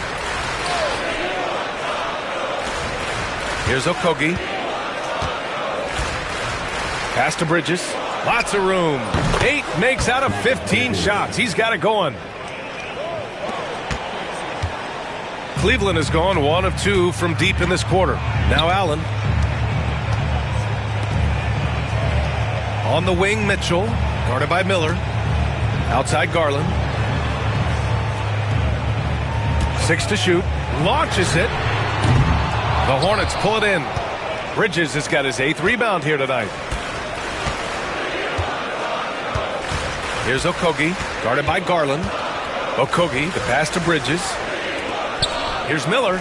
Here's Okogie. Pass to Bridges. Lots of room. 8 makes out of 15 shots. He's got it going. Cleveland has gone 1 of 2 from deep in this quarter. Now Allen. On the wing, Mitchell. Guarded by Miller. Outside Garland. 6 to shoot. Launches it. The Hornets pull it in. Bridges has got his 8th rebound here tonight. Here's Okogie. Guarded by Garland. Okogie, the pass to Bridges. Here's Miller.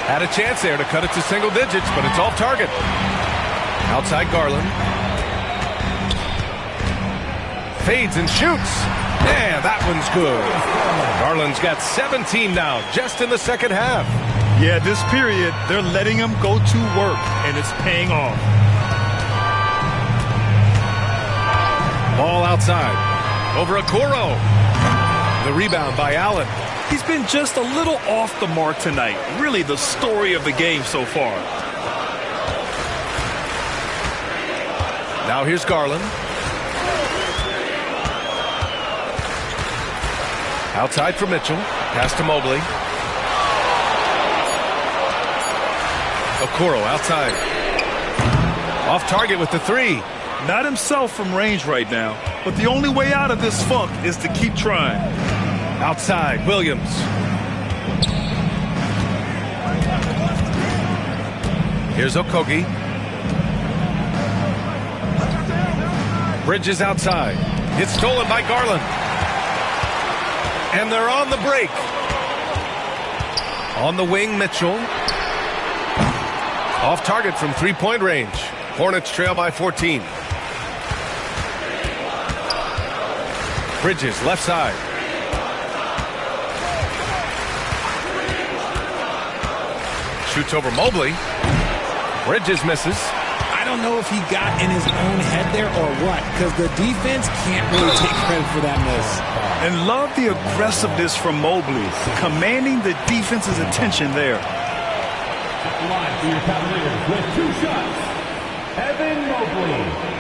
Had a chance there to cut it to single digits, but it's off target. Outside Garland. Fades and shoots. And that one's good. Garland's got 17 now, just in the second half. Yeah, this period, they're letting him go to work, and it's paying off. Ball outside. Over Okoro. The rebound by Allen. He's been just a little off the mark tonight. Really the story of the game so far. Now here's Garland. Outside for Mitchell. Pass to Mobley. Okoro outside. Off target with the 3. Not himself from range right now, but the only way out of this funk is to keep trying. Outside, Williams. Here's Okogie. Bridges outside. It's stolen by Garland. And they're on the break. On the wing, Mitchell. Off target from 3-point range. Hornets trail by 14. Bridges, left side. Shoots over Mobley. Bridges misses. I don't know if he got in his own head there or what, because the defense can't really take credit for that miss. And love the aggressiveness from Mobley, commanding the defense's attention there. Line for your Cavaliers with 2 shots, Evan Mobley.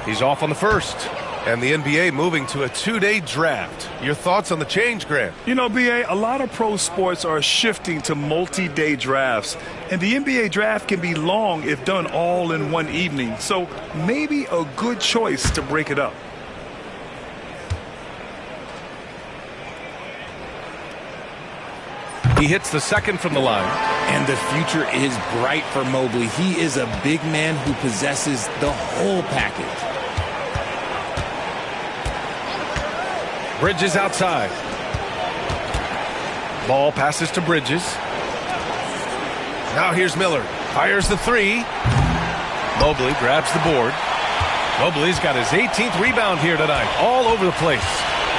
He's off on the first. And the NBA moving to a 2-day draft. Your thoughts on the change, Grant? You know, BA, a lot of pro sports are shifting to multi-day drafts. And the NBA draft can be long if done all in one evening. So maybe a good choice to break it up. He hits the second from the line. And the future is bright for Mobley. He is a big man who possesses the whole package. Bridges outside. Ball passes to Bridges. Now here's Miller. Fires the 3. Mobley grabs the board. Mobley's got his 18th rebound here tonight. All over the place.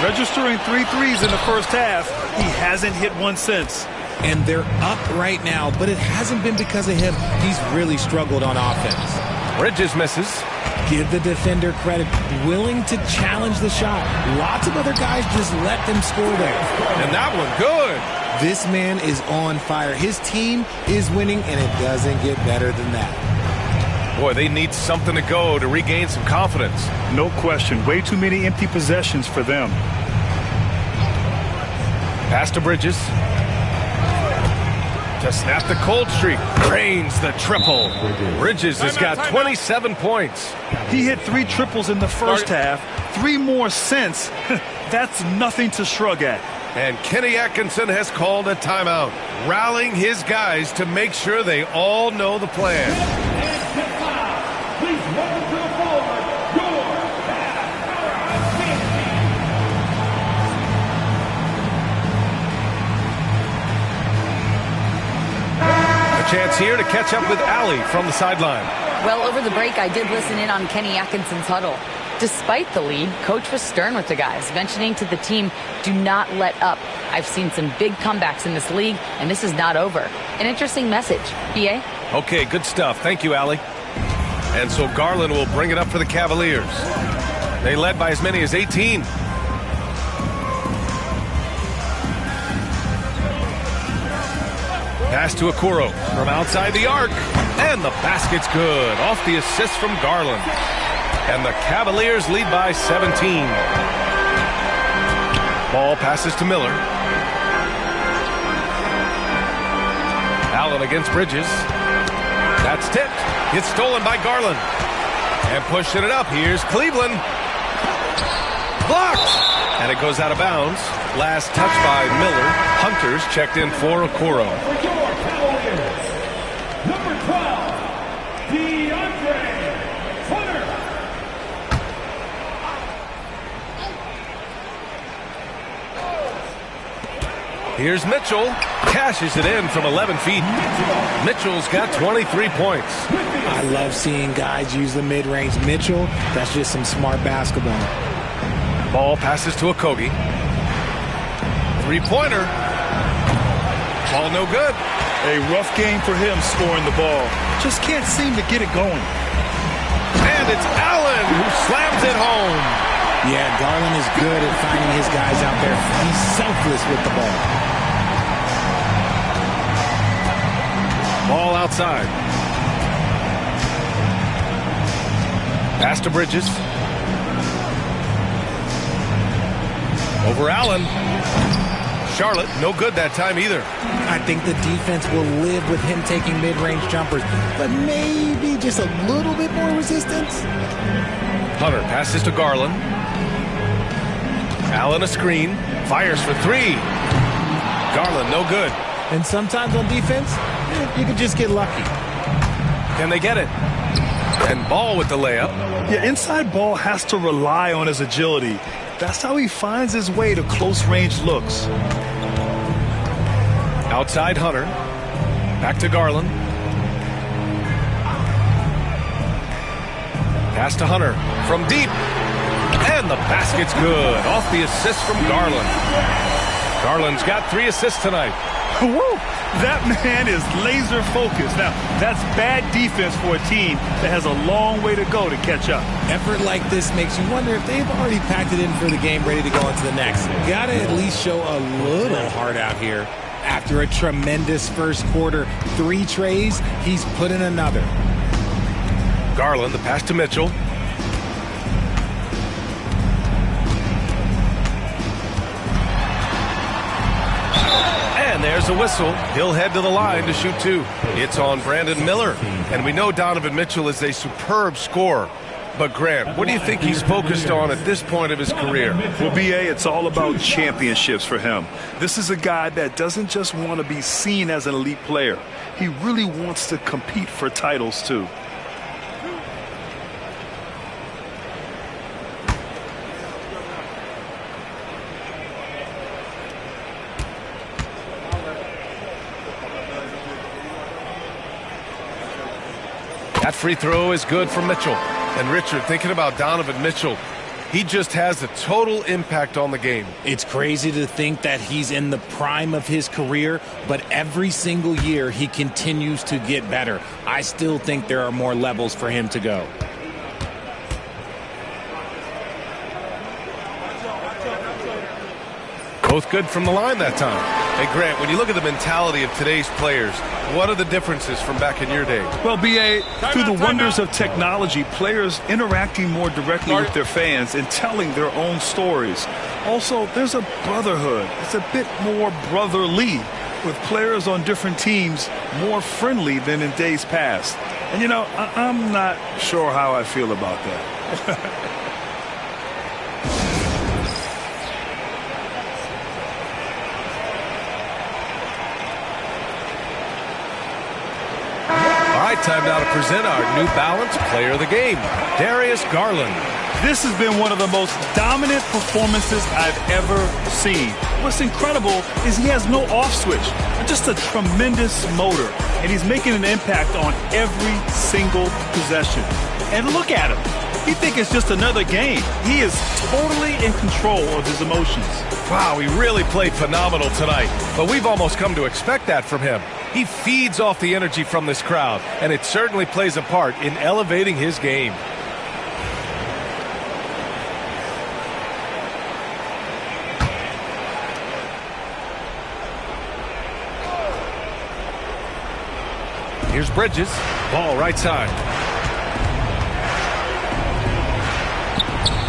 Registering 3 threes in the first half. He hasn't hit one since. And they're up right now, but it hasn't been because of him. He's really struggled on offense. Bridges misses. Give the defender credit. Willing to challenge the shot. Lots of other guys just let them score there. And that one good. This man is on fire. His team is winning, and it doesn't get better than that. Boy, they need something to go to regain some confidence. No question. Way too many empty possessions for them. Pass to Bridges. To snap the cold streak. Drains the triple. Bridges has got 27 points. He hit 3 triples in the first half. 3 more since. That's nothing to shrug at. And Kenny Atkinson has called a timeout, rallying his guys to make sure they all know the plan. Please welcome to the floor, your A chance here to catch up with Allie from the sideline. Well, over the break, I did listen in on Kenny Atkinson's huddle. Despite the lead, Coach was stern with the guys, mentioning to the team, do not let up. I've seen some big comebacks in this league, and this is not over. An interesting message. B.A.? Okay, good stuff. Thank you, Allie. And so Garland will bring it up for the Cavaliers. They led by as many as 18. Pass to Okoro from outside the arc. And the basket's good. Off the assist from Garland. And the Cavaliers lead by 17. Ball passes to Miller. Allen against Bridges. That's tipped. It's stolen by Garland. And pushing it up. Here's Cleveland. Blocked. And it goes out of bounds. Last touch by Miller. Hunters checked in for Okoro. Number 12, DeAndre Hunter. Here's Mitchell. Cashes it in from 11 feet. Mitchell's got 23 points. I love seeing guys use the mid-range. Mitchell, that's just some smart basketball. Ball passes to Okogie. Three-pointer. Ball no good. A rough game for him scoring the ball. Just can't seem to get it going. And it's Allen who slams it home. Yeah, Garland is good at finding his guys out there. He's selfless with the ball. Ball outside. Pass to Bridges. Over Allen. Charlotte, no good that time either. I think the defense will live with him taking mid-range jumpers, but maybe just a little bit more resistance. Hunter passes to Garland. Allen a screen. Fires for three. Garland, no good. And sometimes on defense, you can just get lucky. Can they get it? And Ball with the layup. Yeah, inside Ball has to rely on his agility. That's how he finds his way to close-range looks. Outside Hunter. Back to Garland. Pass to Hunter from deep. And the basket's good. Off the assist from Garland. Garland's got 3 assists tonight. Woo! That man is laser focused. Now, that's bad defense for a team that has a long way to go to catch up. Effort like this makes you wonder if they've already packed it in for the game, ready to go into the next. Gotta at least show a little heart out here. After a tremendous first quarter, 3 trays, he's put in another. Garland, the pass to Mitchell. And there's a whistle. He'll head to the line to shoot 2. It's on Brandon Miller. And we know Donovan Mitchell is a superb scorer. But Grant, what do you think he's focused on at this point of his career? Well, B.A., it's all about championships for him. This is a guy that doesn't just want to be seen as an elite player. He really wants to compete for titles, too. That free throw is good for Mitchell. And Richard, thinking about Donovan Mitchell, he just has a total impact on the game. It's crazy to think that he's in the prime of his career, but every single year he continues to get better. I still think there are more levels for him to go. Both good from the line that time. Hey, Grant, when you look at the mentality of today's players, what are the differences from back in your day? Well, B.A., through the wonders of technology, players interacting more directly with their fans and telling their own stories. Also, there's a brotherhood. It's a bit more brotherly, with players on different teams more friendly than in days past. And, you know, I'm not sure how I feel about that. Time now to present our New Balance Player of the Game, Darius Garland. This has been one of the most dominant performances I've ever seen. What's incredible is he has no off switch, just a tremendous motor, and he's making an impact on every single possession. And look at him. he think it's just another game. He is totally in control of his emotions. Wow, he really played phenomenal tonight, but we've almost come to expect that from him. He feeds off the energy from this crowd, and it certainly plays a part in elevating his game. Here's Bridges. Ball right side.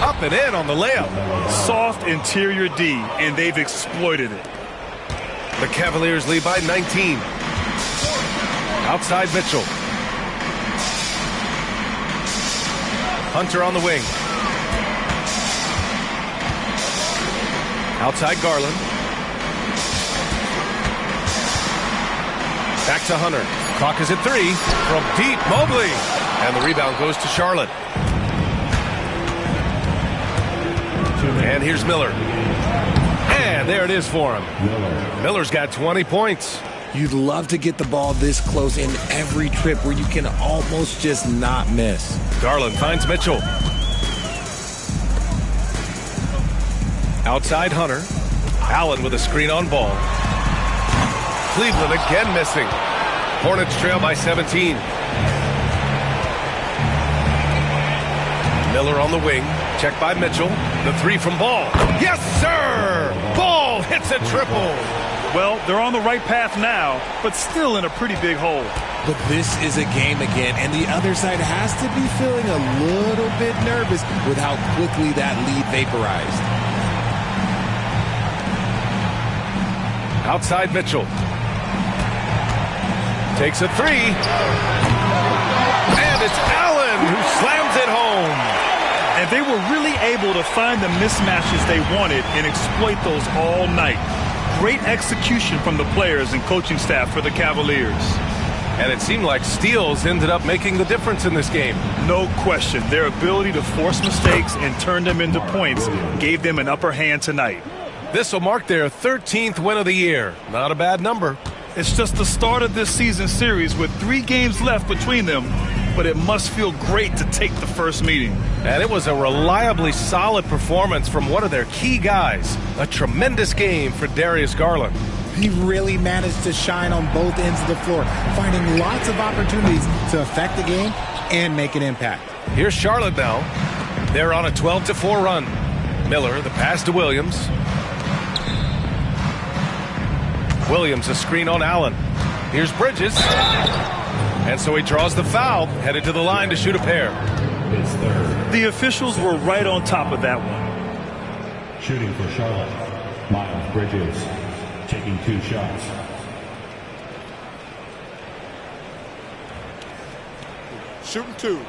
Up and in on the layup. Soft interior D, and they've exploited it. The Cavaliers lead by 19. Outside Mitchell. Hunter on the wing. Outside Garland. Back to Hunter. Clock is at 3 from deep. Mobley. And the rebound goes to Charlotte. And here's Miller. And there it is for him. Miller's got 20 points. You'd love to get the ball this close in every trip where you can almost just not miss. Garland finds Mitchell. Outside Hunter. Allen with a screen on ball. Cleveland again missing. Hornets trail by 17. Miller on the wing. Check by Mitchell. The 3 from Ball. Yes, sir! Ball hits a triple. Well, they're on the right path now, but still in a pretty big hole. But this is a game again, and the other side has to be feeling a little bit nervous with how quickly that lead vaporized. Outside Mitchell. Takes a 3. And it's Allen who slams it home. And they were really able to find the mismatches they wanted and exploit those all night. Great execution from the players and coaching staff for the Cavaliers. And it seemed like steals ended up making the difference in this game. No question. Their ability to force mistakes and turn them into points gave them an upper hand tonight. This will mark their 13th win of the year. Not a bad number. It's just the start of this season series with 3 games left between them, but it must feel great to take the first meeting. And it was a reliably solid performance from one of their key guys. A tremendous game for Darius Garland. He really managed to shine on both ends of the floor, finding lots of opportunities to affect the game and make an impact. Here's Charlotte now. They're on a 12-4 run. Miller, the pass to Williams. Williams, a screen on Allen. Here's Bridges. And so he draws the foul, headed to the line to shoot a pair. The officials were right on top of that one. Shooting for Charlotte, Miles Bridges, taking 2 shots. Shooting 2.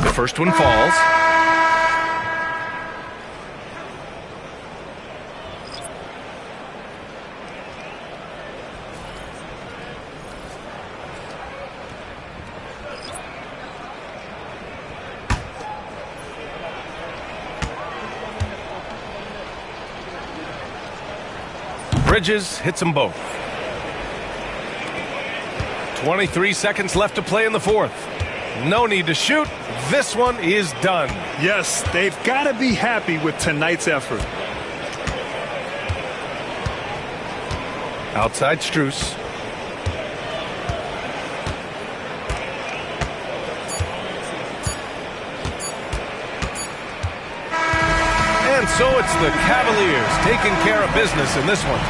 The first one falls. Bridges hits them both. 23 seconds left to play in the 4th. No need to shoot. This one is done. Yes, they've got to be happy with tonight's effort. Outside Strus. And so it's the Cavaliers taking care of business in this one.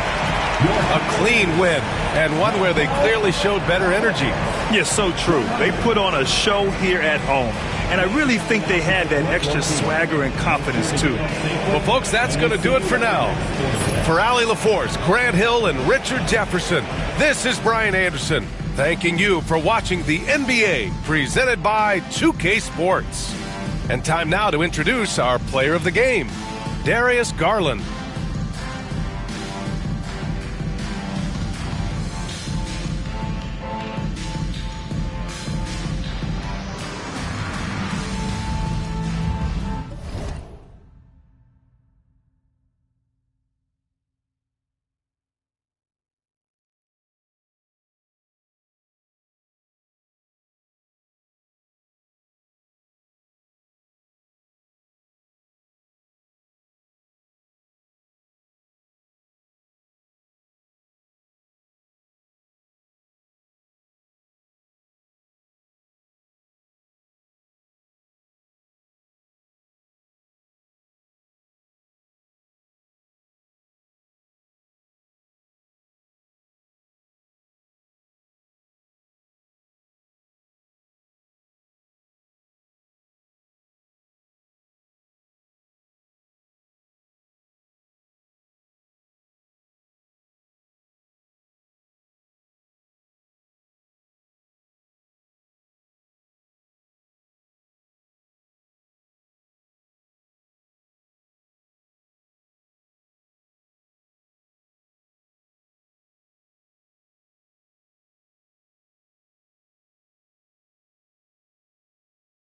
A clean win, and one where they clearly showed better energy. Yes, so true. They put on a show here at home, and I really think they had that extra swagger and confidence, too. Well, folks, that's going to do it for now. For Allie LaForce, Grant Hill, and Richard Jefferson, this is Brian Anderson, thanking you for watching the NBA, presented by 2K Sports. And time now to introduce our player of the game, Darius Garland.